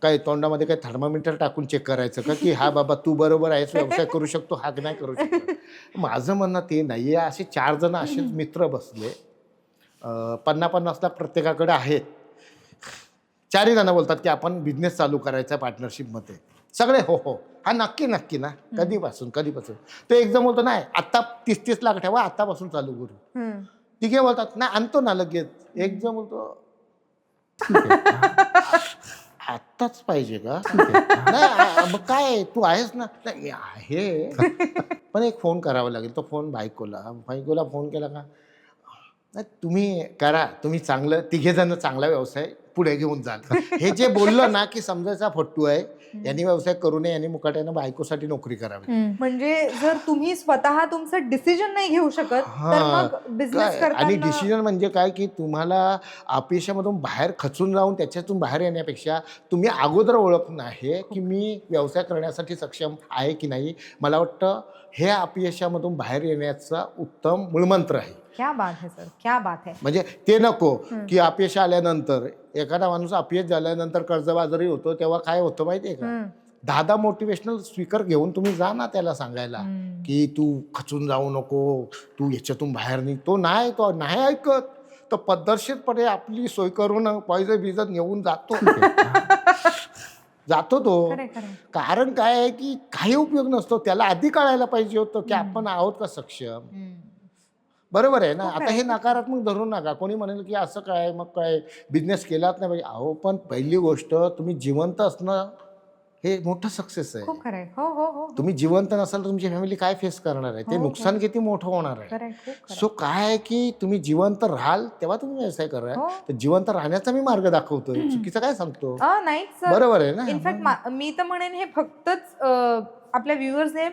काय तोंडामध्ये काय थर्मामीटर टाकून चेक करायचं का की हा बाबा तू बरोबर आहेस, व्यवसाय करू शकतो, हा नाही करू शकतो? माझं म्हणणं ते नाही आहे. असे 4 जण असेच मित्र बसले, 50-50 लाख प्रत्येकाकडे आहेत. 4ही जण बोलतात की आपण बिझनेस चालू करायचा पार्टनरशिपमध्ये. सगळे हो हो, हा नक्की नक्की ना, कधीपासून. ते एक जण बोलतो नाही आत्ता 30-30 लाख ठेवा, आत्तापासून चालू करू. तिघे बोलतात नाही आणतो ना लगेच. एक जण बोलतो आत्ताच पाहिजे का? नाही मग काय तू आहेस ना? नाही मी आहे, पण एक फोन करावा लागेल. तो फोन बायकोला फोन केला का, नाही तुम्ही करा, तुम्ही चांगलं तिघेजण चांगला व्यवसाय पुढे घेऊन जाल. हे जे बोललं ना की समजायचा फट्टू आहे, यांनी व्यवसाय करू नये, यांनी मुकाट्यानं बायकोसाठी नोकरी करावी. म्हणजे जर तुम्ही स्वतः तुमचं डिसिजन नाही घेऊ शकत तर मग बिझनेस करताना. आणि डिसिजन म्हणजे काय की तुम्हाला अपयशामधून बाहेर खचून राहून त्याच्यातून बाहेर येण्यापेक्षा तुम्ही अगोदर ओळखणं आहे की मी व्यवसाय करण्यासाठी सक्षम आहे की नाही. मला वाटतं हे अपयशामधून बाहेर येण्याचा उत्तम मूळमंत्र आहे. क्या बात है सर, क्या बात है. म्हणजे ते नको की अपयश आल्यानंतर एखादा माणूस अपयश झाल्यानंतर कर्जबाजारी होतो तेव्हा काय होतं माहितीये का, 10 मोटिवेशनल स्पीकर घेऊन तुम्ही जा ना त्याला सांगायला की तू खचून जाऊ नको, तू याच्यातून बाहेर निघ. तो नाही ऐकत. तो पद्धतशीरपणे आपली सोय करून पॉइजन बिजन घेऊन जातो तो. कारण काय आहे की काही उपयोग नसतो. त्याला आधी कळायला पाहिजे होतं की आपण आहोत का सक्षम. बरोबर आहे ना. आता हे नकारात्मक धरू नका. कोणी म्हणेल की असं काय, मग काय बिझनेस केलाच नाही पाहिजे. अहो पण पहिली गोष्ट तुम्ही जिवंत असणं हे मोठं सक्सेस आहे. खूप खरं आहे. हो हो हो. तुम्ही जिवंत नसाल तर तुमची फॅमिली काय फेस करणार आहे, ते नुकसान किती मोठं होणार आहे. सो काय आहे की तुम्ही जिवंत राहाल तेव्हा तुम्ही व्यवसाय करा. तर जिवंत राहण्याचा मी मार्ग दाखवतोय, चुकीचं काय सांगतो? नाही बरोबर आहे ना. इनफॅक्ट मी तर म्हणेन हे फक्तच आपल्या व्ह्युअर्सने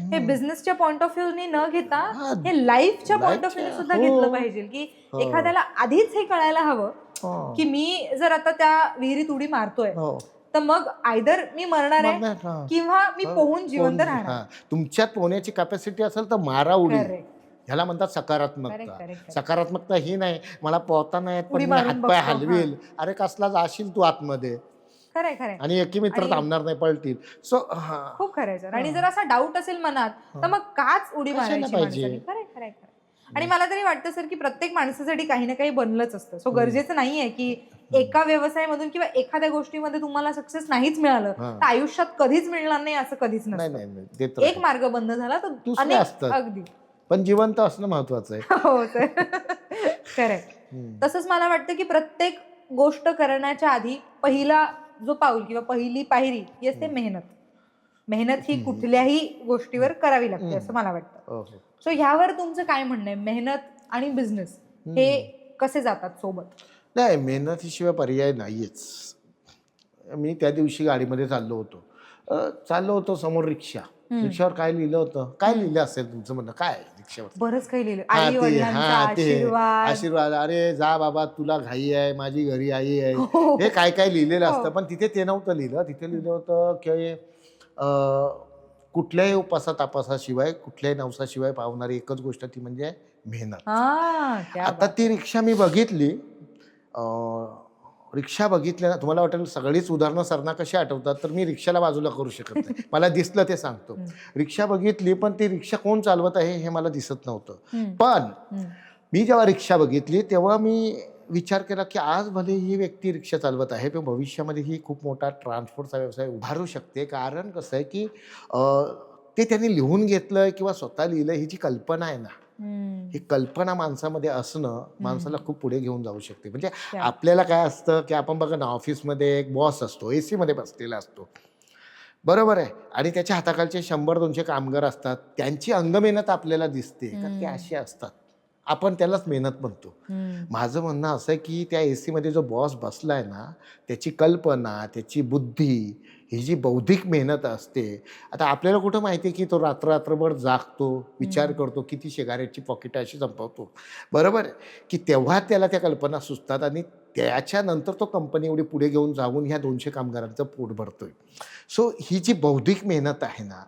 हे बिझनेसच्या पॉइंट ऑफ व्ह्यू न घेता हे लाईफच्या पॉइंट ऑफ व्ह्यू सुद्धा घेतलं पाहिजे की एखाद्याला आधीच हे कळायला हवं की मी जर आता त्या विहिरीत उडी मारतोय तर मग आयदर मी मरणार आहे किंवा मी पोहून जिवंत राहणार. तुमच्यात पोहण्याची कॅपॅसिटी असेल तर मारा उडी. ह्याला म्हणतात सकारात्मकता. सकारात्मकता ही नाही मला पोहता नाही पण मी हातपाय हलवेल. अरे कसला जाशील तू आतमध्ये. खरंय आणि एकही मित्र थांबणार नाही, पळतील. सो खूप खरंय सर. आणि जर असा डाऊट असेल मनात तर मग काच उडी मारायची पाहिजे. खरंय. आणि मला तरी वाटतं सर की प्रत्येक माणसासाठी काही ना काही बनलंच असतं. सो गरजेचं नाहीये की एका व्यवसायामधून किंवा एखाद्या गोष्टीमध्ये तुम्हाला सक्सेस नाहीच मिळालं तर आयुष्यात कधीच मिळणार नाही असं कधीच नसतं. एक मार्ग बंद झाला तर अनेक. अगदी. पण जिवंत असणं महत्वाचं आहे. हो सर. खरंय. तसंच मला वाटतं की प्रत्येक गोष्ट करण्याच्या आधी पहिला जो पाऊल किंवा पहिली पायरी ही असते मेहनत ही कुठल्याही गोष्टीवर करावी लागते असं मला वाटतं. सो ह्यावर तुमचं काय म्हणणं आहे? मेहनत आणि बिझनेस हे कसे जातात सोबत? नाही, मेहनतीशिवाय पर्याय नाहीच. मी त्या दिवशी गाडीमध्ये चाललो होतो समोर रिक्षावर काय लिहिलं होतं, काय लिहिलं असेल तुमचं म्हणणं, काय रिक्षावर? बरंच काही लिहिलं. आशीर्वाद. अरे जा बाबा तुला घाई आहे, माझी घरी आई आहे, हे काय काय लिहिलेलं असतं. पण तिथे ते नव्हतं लिहिलं. तिथे लिहिलं होतं की कुठल्याही उपासा तापासाशिवाय, कुठल्याही नवसाशिवाय पावणारी एकच गोष्ट ती म्हणजे मेहनत. आता ती रिक्षा मी बघितली, रिक्षा बघितल्या ना, तुम्हाला वाटेल सगळीच उदाहरणं सरना कशी आठवतात, तर मी रिक्षाला बाजूला करू शकत नाही. मला दिसलं ते सांगतो. रिक्षा बघितली, पण ती रिक्षा कोण चालवत आहे हे मला दिसत नव्हतं. पण मी जेव्हा रिक्षा बघितली तेव्हा मी विचार केला की आज भले ही व्यक्ती रिक्षा चालवत आहे, पण भविष्यामध्ये ही खूप मोठा ट्रान्सपोर्टचा व्यवसाय उभारू शकते. कारण कसं आहे की ते त्यांनी लिहून घेतलंय किंवा स्वतः लिहिलं, ही जी कल्पना आहे ना, ही कल्पना माणसामध्ये असणं माणसाला खूप पुढे घेऊन जाऊ शकते. म्हणजे आपल्याला काय असतं की आपण बघा ना, ऑफिसमध्ये एक बॉस असतो, AC मध्ये बसलेला असतो, बरोबर आहे, आणि त्याच्या हाताखालचे 100-200 कामगार असतात. त्यांची अंगमेहनत आपल्याला दिसते का ते असे असतात, आपण त्यालाच मेहनत म्हणतो. माझं म्हणणं असं आहे की त्या AC मध्ये जो बॉस बसलाय ना, त्याची कल्पना, त्याची बुद्धी, ही जी बौद्धिक मेहनत असते. आता आपल्याला कुठं माहिती आहे की तो रात्रभर जागतो, विचार करतो, किती सिगारेटची पॉकेट अशी संपवतो, बरोबर आहे, की तेव्हा त्याला त्या कल्पना सुचतात आणि त्याच्यानंतर तो कंपनी एवढी पुढे घेऊन जाऊन ह्या 200 कामगारांचं पोट भरतोय. सो ही जी बौद्धिक मेहनत आहे ना,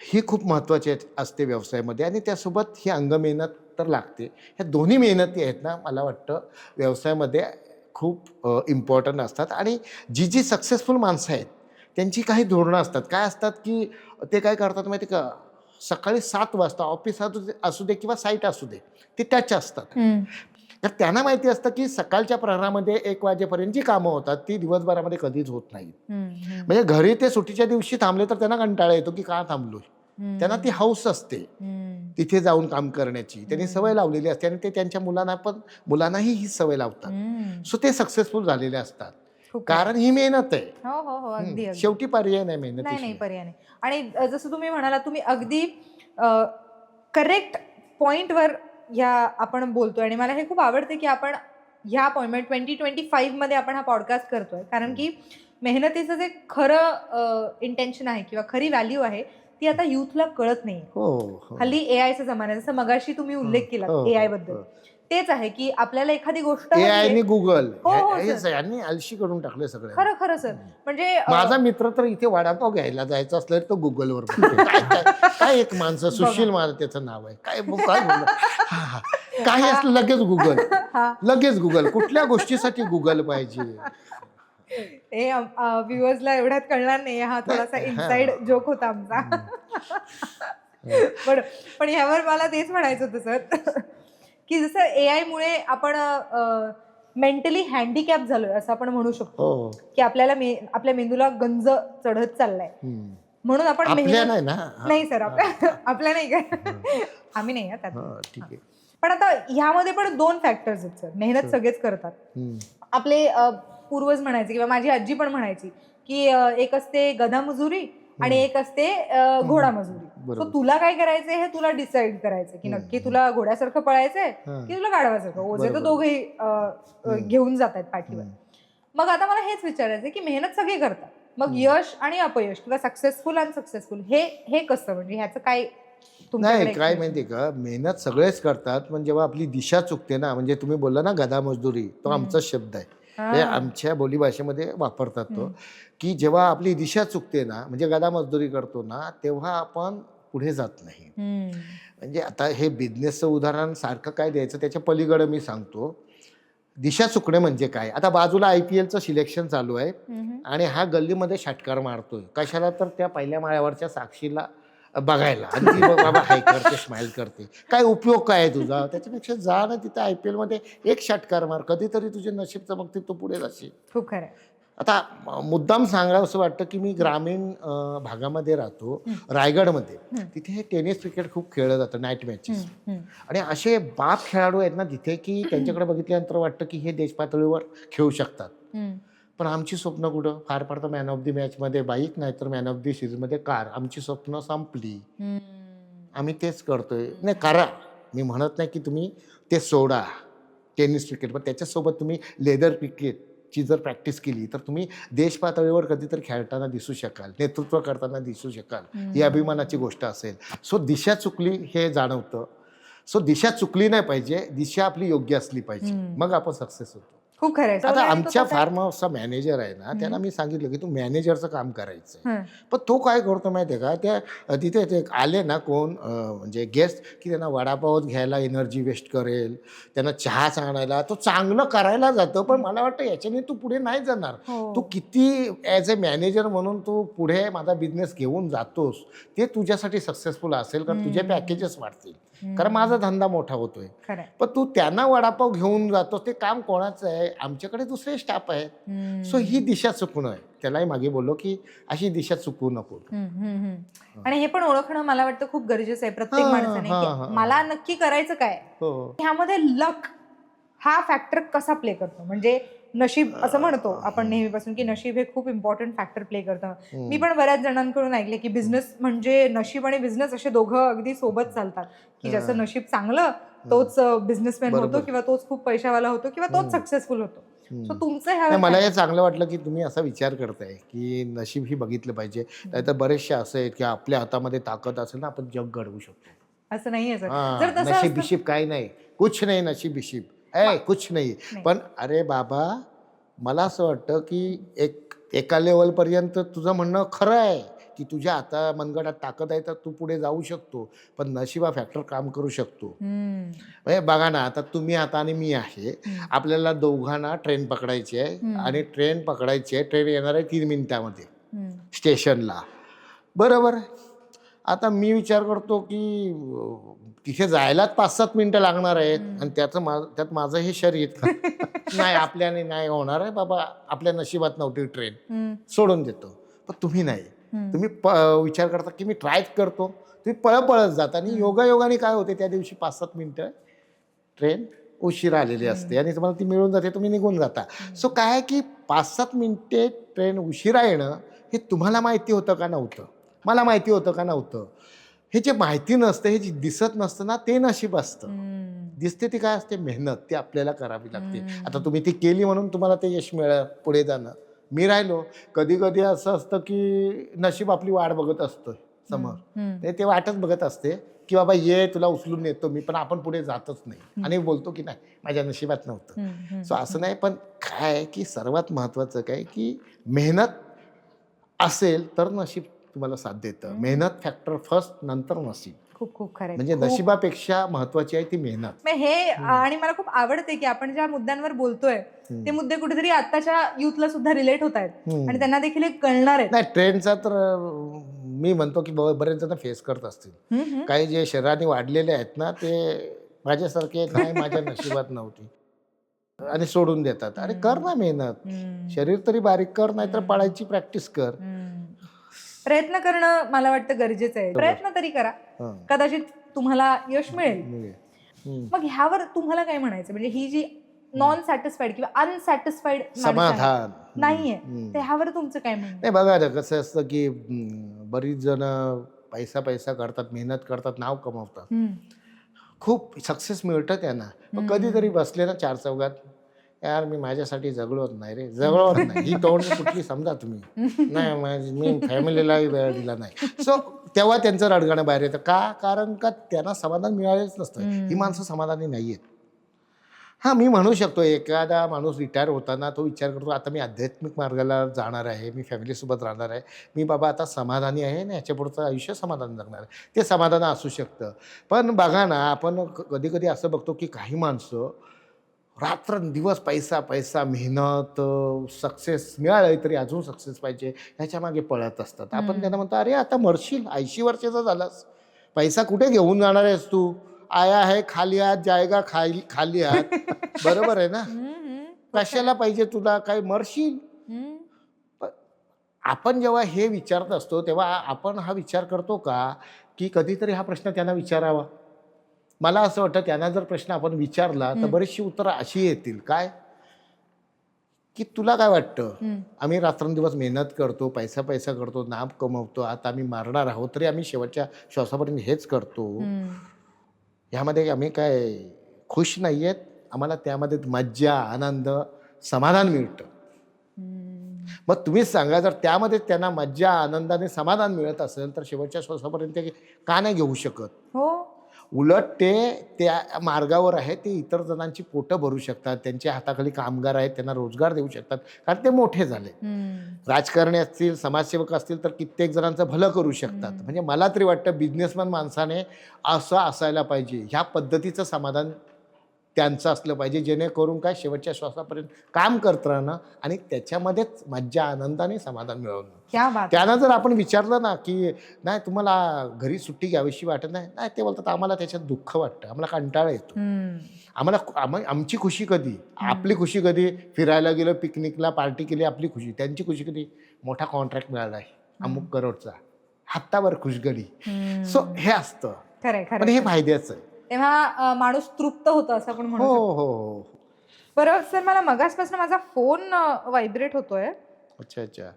ही खूप महत्त्वाची असते व्यवसायामध्ये, आणि त्यासोबत ही अंगमेहनत तर लागते. ह्या दोन्ही मेहनती आहेत ना, मला वाटतं व्यवसायामध्ये खूप इम्पॉर्टंट असतात. आणि जी सक्सेसफुल माणसं आहेत त्यांची काही धोरणं असतात. काय असतात की ते काय करतात माहिती का, सकाळी 7 वाजता ऑफिस असू दे किंवा साईट असू दे, ते टच असतात. तर त्यांना माहिती असतं की सकाळच्या प्रहरामध्ये 1 वाजेपर्यंत जी कामं होतात ती दिवसभरामध्ये कधीच होत नाहीत. म्हणजे घरी ते सुट्टीच्या दिवशी थांबले तर त्यांना कंटाळा येतो की का थांबलोय. त्यांना ती हौस असते तिथे जाऊन काम करण्याची, त्यांनी सवय लावलेली असते, आणि ते त्यांच्या मुलांनाही ही सवय लावतात. सो ते सक्सेसफुल झालेले असतात, कारण ही मेहनत आहे. हो हो हो, अगदी अगदी. शेवटी पर्याय नाही नाही नाही, मेहनतीशिवाय. पर्याय नाही. आणि जसं तुम्ही म्हणाला, तुम्ही अगदी करेक्ट पॉइंटवर ह्या आपण बोलतोय, आणि मला हे खूप आवडते की आपण ह्या पॉइंट 2025 मध्ये आपण हा पॉडकास्ट करतोय, कारण की मेहनतीचं जे खरं इंटेन्शन आहे किंवा खरी व्हॅल्यू आहे ती आता युथला कळत नाही. हल्ली एआयचा जमाना, जसं मगाशी तुम्ही उल्लेख केला एआय बद्दल, तेच आहे की आपल्याला एखादी गोष्ट AI गुगल हो, यांनी आलशी करून टाकले सगळं. खरं खरं सर. म्हणजे माझा मित्र तर इथे वडापाव घ्यायला जायचं असलं तर तो गुगलवर काय एक माणसं सुशील माझं त्याचं नाव आहे, काय काय असलं लगेच गुगल. कुठल्या गोष्टीसाठी गुगल पाहिजे. हे व्ह्युअर्सला एवढ्यात कळणार नाही, हा थोडासा इनसाइड जोक होता आमचा. पण ह्यावर मला तेच म्हणायचं होतं सर, की जसं AI मुळे आपण मेंटली हँडिकॅप झालोय असं आपण म्हणू शकतो, की आपल्याला आपल्या मेंदूला गंज चढत चाललाय. म्हणून आपण नाही सर, आपल्या नाही काय, आम्ही नाही त्यात. ठीक आहे. पण आता ह्यामध्ये पण 2 फॅक्टर्स आहेत सर. मेहनत सगळेच करतात. आपले पूर्वज म्हणायचे किंवा माझी आजी पण म्हणायची की एक असते गधा मजुरी आणि एक असते घोडा मजुरी. सो तुला काय करायचंय हे तुला डिसाईड करायचं, की नक्की तुला घोड्यासारखं पळायचंय की तुला गाढवासारखं. ओझे तर दोघेही घेऊन जात आहेत पाठीवर. मग आता मला हेच विचारायचं की मेहनत सगळे करतात, मग यश आणि अपयश किंवा सक्सेसफुल आणि सक्सेसफुल हे कसं, म्हणजे ह्याचं काय नाही, काय माहितीये का, मेहनत सगळेच करतात, पण जेव्हा आपली दिशा चुकते ना, म्हणजे तुम्ही बोलला ना गधा मजदुरी, तो आमचा शब्द आहे, म्हणजे आमच्या बोलीभाषेमध्ये वापरतात तो, की जेव्हा आपली दिशा चुकते ना, म्हणजे गधा मजदुरी करतो ना, तेव्हा आपण पुढे जात नाही. म्हणजे आता हे बिझनेसचं उदाहरण सारखं काय द्यायचं, त्याच्या पलीकडे मी सांगतो. दिशा चुकणे म्हणजे काय, आता बाजूला IPLचं सिलेक्शन चालू आहे आणि हा गल्लीमध्ये षटकार मारतोय कशाला, तर त्या पहिल्या माळ्यावरच्या साक्षीला बघायला, आणि ती बाबा हाय करते, स्माइल करते. काय उपयोग काय आहे तुझा, त्याच्यापेक्षा जा ना तिथे IPL मध्ये एक षटकार मार, कधीतरी तुझे नशीब चमकते, तू पुढे जाशील. खूप खरं. आता मुद्दाम सांगावं असं वाटतं की मी ग्रामीण भागामध्ये राहतो, रायगडमध्ये. तिथे टेनिस क्रिकेट खूप खेळलं जातं, नाईट मॅचेस, आणि असे बाप खेळाडू आहेत ना तिथे की त्यांच्याकडे बघितल्यानंतर वाटतं की हे देश पातळीवर खेळू शकतात. पण आमची स्वप्न कुठं, फार फार तर मॅन ऑफ द मॅचमध्ये बाईक, नाही तर मॅन ऑफ द सिरीजमध्ये कार. आमची स्वप्न संपली. आम्ही तेच करतोय. नाही करा, मी म्हणत नाही की तुम्ही ते सोडा टेनिस क्रिकेट, पण त्याच्यासोबत तुम्ही लेदर क्रिकेटची जर प्रॅक्टिस केली तर तुम्ही देश पातळीवर कधीतरी खेळताना दिसू शकाल, नेतृत्व करताना दिसू शकाल, ही अभिमानाची गोष्ट असेल. सो दिशा चुकली हे जाणवतं. सो दिशा चुकली नाही पाहिजे, दिशा आपली योग्य असली पाहिजे, मग आपण सक्सेस होतो. खूप खरं आहे. आता आमच्या फार्म हाऊसचा मॅनेजर आहे ना, त्याला मी सांगितलं की तू मॅनेजरचं काम करायचं, पण तो काय करतो माहिती आहे का, त्या तिथे ते आले ना कोण म्हणजे गेस्ट, की त्यांना वडापाव घ्यायला एनर्जी वेस्ट करेल, त्यांना चहा आणायला, तो चांगलं करायला जातो. पण मला वाटतं याच्याने तू पुढे नाही जाणार. तू किती ॲज अ मॅनेजर म्हणून तू पुढे माझा बिझनेस घेऊन जातोस, ते तुझ्यासाठी सक्सेसफुल असेल, कारण तुझे पॅकेजेस वाढतील, कारण माझा धंदा मोठा होतोय. पण तू त्यांना वडापाव घेऊन जातोस, ते काम कोणाचं आहे? आमच्याकडे दुसरे स्टाफ आहेत. सो ही दिशा चुकणं आहे. त्यालाही मागे बोललो की अशी दिशा चुकवू नको. आणि हे पण ओळखणं मला वाटतं खूप गरजेचं आहे प्रत्येक माणसाने, की मला नक्की करायचं काय. ह्यामध्ये लक हा फॅक्टर कसा प्ले करतो, म्हणजे नशीब असं म्हणतो आपण नेहमीपासून की नशीब हे खूप इम्पॉर्टंट फॅक्टर प्ले करतं. मी पण बऱ्याच जणांकडून ऐकले की बिझनेस म्हणजे नशीब आणि बिझनेस असे दोघं अगदी सोबत चालतात, की ज्याचं नशीब चांगलं तोच बिझनेसमॅन होतो, किंवा तोच खूप पैशावाला होतो, किंवा तोच सक्सेसफुल होतो. सो तुमचं मला हे चांगलं वाटलं की तुम्ही असा विचार करताय की नशीब ही बघितलं पाहिजे. नाहीतर बरेचसे असं आहेत की आपल्या हातामध्ये ताकद असेल ना, आपण जग घडवू शकतो. असं नाहीये सर. नशीब बिशीब काही नाही, कुछ नाही नशीब बिशीब, कुछ नाही. पण अरे बाबा, मला असं वाटतं की एका लेवलपर्यंत तुझं म्हणणं खरं आहे की तुझ्या आता मनगटात ताकद आहे तर तू पुढे जाऊ शकतो, पण नशीब हा फॅक्टर काम करू शकतो. म्हणजे बघा ना, आता तुम्ही आता आणि मी आहे, आपल्याला दोघांना ट्रेन पकडायची आहे, आणि ट्रेन पकडायची आहे, ट्रेन येणार आहे 3 मिनिटामध्ये स्टेशनला, बरोबर. आता मी विचार करतो की तिथे जायलाच 5-7 मिनिटं लागणार आहेत, आणि त्यात माझं हे शरीर नाही, आपल्याने नाही होणार आहे बाबा, आपल्या नशिबात नव्हती ट्रेन, सोडून देतो. पण तुम्ही नाही, तुम्ही विचार करता की मी ट्राय करतो, तुम्ही पळत जाता, आणि योगायोगाने काय होते त्या दिवशी 5-7 मिनिटं ट्रेन उशिरा आलेली असते आणि तुम्हाला ती मिळून जाते, तुम्ही निघून जाता. सो काय की 5-7 मिनिटे ट्रेन उशिरा येणं हे तुम्हाला माहिती होतं का नव्हतं, मला माहिती होतं का नव्हतं. हे जे माहिती नसतं, हे जे दिसत नसतं ना, ते नशीब असतं. दिसते ती काय असते? मेहनत, ती आपल्याला करावी लागते. आता तुम्ही ती केली म्हणून तुम्हाला ते यश मिळालं, पुढे जाणं. मी राहिलो, कधी कधी असं असतं की नशीब आपली वाट बघत असतं समोर, ते वाटच बघत असते की बाबा ये, तुला उचलून येतो मी, पण आपण पुढे जातच नाही आणि बोलतो की नाही माझ्या नशिबात नव्हतं. सो असं नाही. पण काय की सर्वात महत्त्वाचं काय की मेहनत असेल तर नशीब तुम्हाला साथ देतं. मेहनत फॅक्टर फर्स्ट, नंतर नशीब. खूप खूप खरं, म्हणजे नशिबापेक्षा महत्वाची आहे ती मेहनत. हे आणि मला खूप आवडते की आपण ज्या मुद्द्यांवर बोलतोय ते मुद्दे कुठेतरी आताच्या युथला सुद्धा रिलेट होत आहेत आणि त्यांना देखील कळणार आहे. नाही, ट्रेंडचा तर मी म्हणतो की बरेच जण फेस करत असतील. काही जे शरीराने वाढलेले आहेत ना, ते माझ्यासारखे नाही, माझ्या नशिबात नव्हती, आणि सोडून देतात. अरे कर ना मेहनत, शरीर तरी बारीक कर, नाहीतर पळायची प्रॅक्टिस कर. प्रयत्न करणं मला वाटतं गरजेचं आहे. प्रयत्न तरी करा, कदाचित तुम्हाला यश मिळेल. मग ह्यावर तुम्हाला काय म्हणायचं, म्हणजे ही जी नॉन सॅटिस्फाईड किंवा अनसॅटिस्फाईड समाधान नाहीये, तर ह्यावर तुमचं काय म्हणणं? नाही, बघा ना कसं असतं की बरीच जण पैसा करतात, मेहनत करतात, नाव कमावतात, खूप सक्सेस मिळतं त्यांना. पण कधीतरी बसले ना 4 चौघात, यार मी माझ्यासाठी जगलोच नाही रे, जगलोच नाही, ही तोंड कुठली समजा तुम्ही, नाही मी फॅमिलीलाही वेळ दिला नाही. सो तेव्हा त्यांचं रडगाणं बाहेर येतं. का? कारण का त्यांना समाधान मिळालेच नसतं. ही माणसं समाधानी नाही आहेत. हां, मी म्हणू शकतो एखादा माणूस रिटायर होताना तो विचार करतो, आता मी आध्यात्मिक मार्गाला जाणार आहे, मी फॅमिलीसोबत राहणार आहे, मी बाबा आता समाधानी आहे आणि ह्याच्या पुढचं आयुष्य समाधान जगणार आहे. ते समाधान असू शकतं. पण बघा ना, आपण कधी कधी असं बघतो की काही माणसं रात्रंदिवस पैसा मेहनत, सक्सेस मिळालं तरी अजून सक्सेस पाहिजे ह्याच्या मागे पळत असतात. आपण त्यांना म्हणतो, अरे आता मरशील, 80 वर्षाचा झालास, पैसा कुठे घेऊन जाणार आहेस तू? आया है खाली हात, जाएगा खाली हात. बरोबर आहे ना? कशाला पाहिजे तुला? काय मरशील? आपण जेव्हा हे विचारत असतो तेव्हा आपण हा विचार करतो का की कधीतरी हा प्रश्न त्यांना विचारावा? मला असं वाटतं त्यांना जर प्रश्न आपण विचारला तर बरीचशी उत्तरं अशी येतील, काय की तुला काय वाटतं, आम्ही रात्रंदिवस मेहनत करतो, पैसा करतो, नाम कमवतो, आता आम्ही मारणार आहोत तरी आम्ही शेवटच्या श्वासापर्यंत हेच करतो, ह्यामध्ये आम्ही काय खुश नाही आहेत? आम्हाला त्यामध्ये मज्जा, आनंद, समाधान मिळतं. मग तुम्हीच सांगा, जर त्यामध्ये त्यांना मज्जा, आनंदाने समाधान मिळत असेल तर शेवटच्या श्वासापर्यंत का नाही घेऊ शकत? उलट ते त्या मार्गावर आहे, ते इतर जणांची पोटं भरू शकतात, त्यांच्या हाताखाली कामगार आहेत त्यांना रोजगार देऊ शकतात, कारण ते मोठे झाले. राजकारणी असतील, समाजसेवक असतील तर कित्येक जणांचं भलं करू शकतात. म्हणजे मला तरी वाटतं बिझनेसमॅन माणसाने असं असायला पाहिजे, ह्या पद्धतीचं समाधान त्यांचं असलं पाहिजे, जेणेकरून काय शेवटच्या श्वासापर्यंत काम करत राहणं आणि त्याच्यामध्येच मज्जा आनंदाने समाधान मिळवणं. त्यांना जर आपण विचारलं ना की नाही तुम्हाला घरी सुट्टी घ्यावीशी वाटत नाही, नाही ते बोलतात आम्हाला त्याच्यात दुःख वाटतं, आम्हाला कंटाळा येतो, आमची खुशी कधी, आपली खुशी कधी, फिरायला गेलो, पिकनिकला पार्टी केली आपली खुशी, त्यांची खुशी कधी मोठा कॉन्ट्रॅक्ट मिळाला आहे अमुक करोडचा, हातावर खुशगडी. सो हे असतं, पण हे फायद्याचं आहे. तेव्हा माणूस तृप्त होतो असं आपण म्हणू हो शकतो. हो. बरं सर, मला मगासपासून माझा फोन व्हायब्रेट होतोय. अच्छा अच्छा.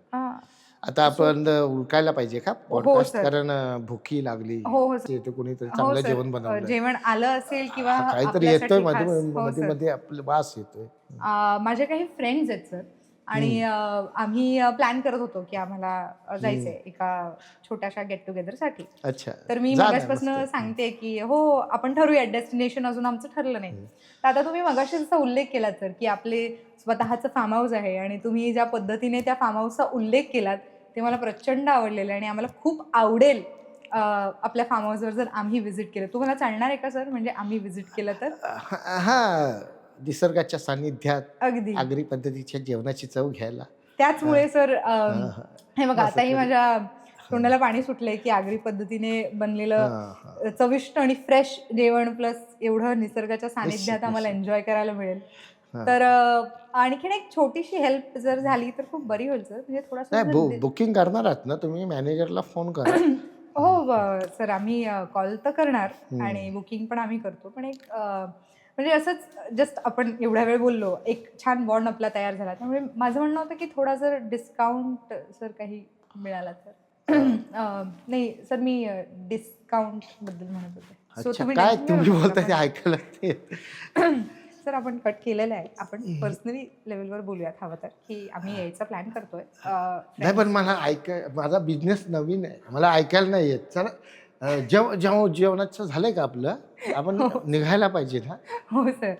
आता आपण उरकायला पाहिजे का पॉडकास्ट, कारण भूकी लागली. हो कोणीतरी चांगलं जेवण बनवलं, जेवण आलं असेल किंवा काहीतरी येतोय मध्ये मध्ये आपलं वास येतोय. माझे काही फ्रेंड्स आहेत सर, आणि आम्ही प्लॅन करत होतो की आम्हाला जायचंय एका छोट्याशा गेट टुगेदर साठी. अच्छा. तर मी मगासपासून सांगते की हो आपण ठरवूया, डेस्टिनेशन अजून आमचं ठरलं नाही. तर आता तुम्ही मगाशी जसा उल्लेख केला सर की आपले स्वतःचं फार्म हाऊस आहे, आणि तुम्ही ज्या पद्धतीने त्या फार्म हाऊसचा उल्लेख केलात ते मला प्रचंड आवडलेलं आहे, आणि आम्हाला खूप आवडेल आपल्या फार्म हाऊसवर जर आम्ही व्हिजिट केलं. तुम्हाला चालणार आहे का सर, म्हणजे आम्ही व्हिजिट केलं तर? हा, निसर्गाच्या सानिध्यात अगदी आगरी पद्धतीच्या जेवणाची चव घ्यायला. त्याचमुळे सर हे बघा आताही माझ्या तोंडाला पाणी सुटलंय की आगरी पद्धतीने बनलेलं चविष्ट आणि फ्रेश जेवण प्लस एवढं निसर्गाच्या सानिध्यात आम्हाला एन्जॉय करायला मिळेल. तर आणखीन एक छोटीशी हेल्प जर झाली तर खूप बरी होईल सर, म्हणजे थोडासा बुकिंग करणार आहात ना तुम्ही, मॅनेजरला फोन करा. हो सर, आम्ही कॉल तर करणार आणि बुकिंग पण आम्ही करतो, पण एक म्हणजे असंच जस्ट आपण एवढ्या वेळ बोललो, एक छान बॉन्ड आपला तयार झाला. त्यामुळे माझं म्हणणं होतं की थोडा जर डिस्काउंट सर काही मिळाला तर. नाही सर, मी डिस्काउंट बद्दल म्हणत होते. काय तुम्ही बोलताय ते ऐकायला ते सर आपण कट केलेलं आहे, आपण पर्सनली लेवलवर बोलूयात हवं तर, की आम्ही यायचा प्लॅन करतोय. नाही पण मला माझा बिझनेस नवीन आहे, मला ऐकायला नाही येत. चला जेवणाचं झालंय का आपलं, आपण निघायला पाहिजे ना. हो सर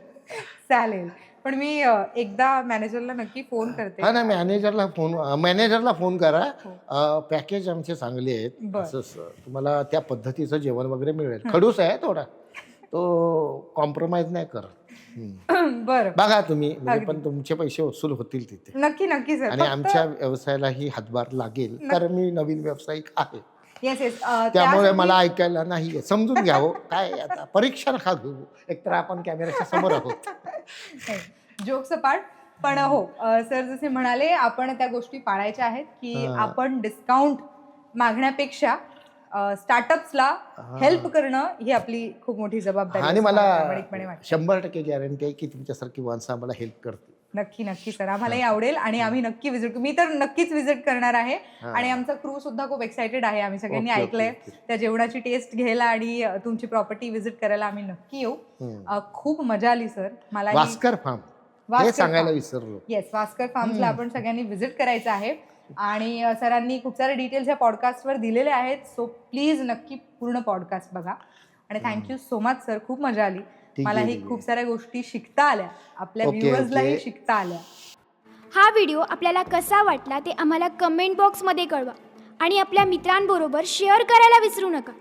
चालेल, पण मी एकदा मॅनेजरला नक्की फोन करते. हा ना, मॅनेजरला फोन करा. पॅकेज आमचे चांगले आहेत, असं तुम्हाला त्या पद्धतीचं जेवण वगैरे मिळेल. खडूस आहे थोडा, तो कॉम्प्रोमाइज नाही करत. बरं बघा तुम्ही, म्हणजे पण तुमचे पैसे वसूल होतील तिथे. नक्की नक्की सर, आणि आमच्या व्यवसायालाही हातभार लागेल, कारण मी नवीन व्यावसायिक आहे. त्यामुळे मला ऐकायला नाही, समजून घ्यावं. काय आता परीक्षा नका घेऊ, एकतर आपण कॅमेऱ्याच्या समोर आहोत. जोक्स अपार्ट, पण हो सर जसे म्हणाले आपण त्या गोष्टी पाळायच्या आहेत की आपण डिस्काउंट मागण्यापेक्षा स्टार्टअप्सला हेल्प करणं ही आपली खूप मोठी जबाबदारी. आणि मला 100% गॅरंटी आहे की तुमच्यासारखी माणसं आम्हाला हेल्प करतील. नक्की नक्की सर, आम्हालाही आवडेल आणि आम्ही नक्की व्हिजिट, मी तर नक्कीच व्हिजिट करणार आहे. आणि आमचा क्रू सुद्धा खूप एक्सायटेड आहे. आम्ही सगळ्यांनी ऐकलंय त्या जेवणाची टेस्ट घ्यायला आणि तुमची प्रॉपर्टी व्हिजिट करायला आम्ही नक्की येऊ. खूप मजा आली सर मला. वास्कर फार्म हे सांगायला विसरलो. येस, वास्कर फार्म्सला आपण सगळ्यांनी व्हिजिट करायचं आहे. आणि सरांनी खूप सारे डिटेल्स या पॉडकास्टवर दिलेले आहेत, सो प्लीज नक्की पूर्ण पॉडकास्ट बघा. आणि थँक्यू सो मच सर, खूप मजा आली. मलाही खूप साऱ्या गोष्टी शिकता आल्या, आपल्या व्ह्युअर्सलाही शिकता आल्या. हा व्हिडिओ आपल्याला कसा वाटला ते आम्हाला कमेंट बॉक्समध्ये कळवा आणि आपल्या मित्रांबरोबर शेअर करायला विसरू नका.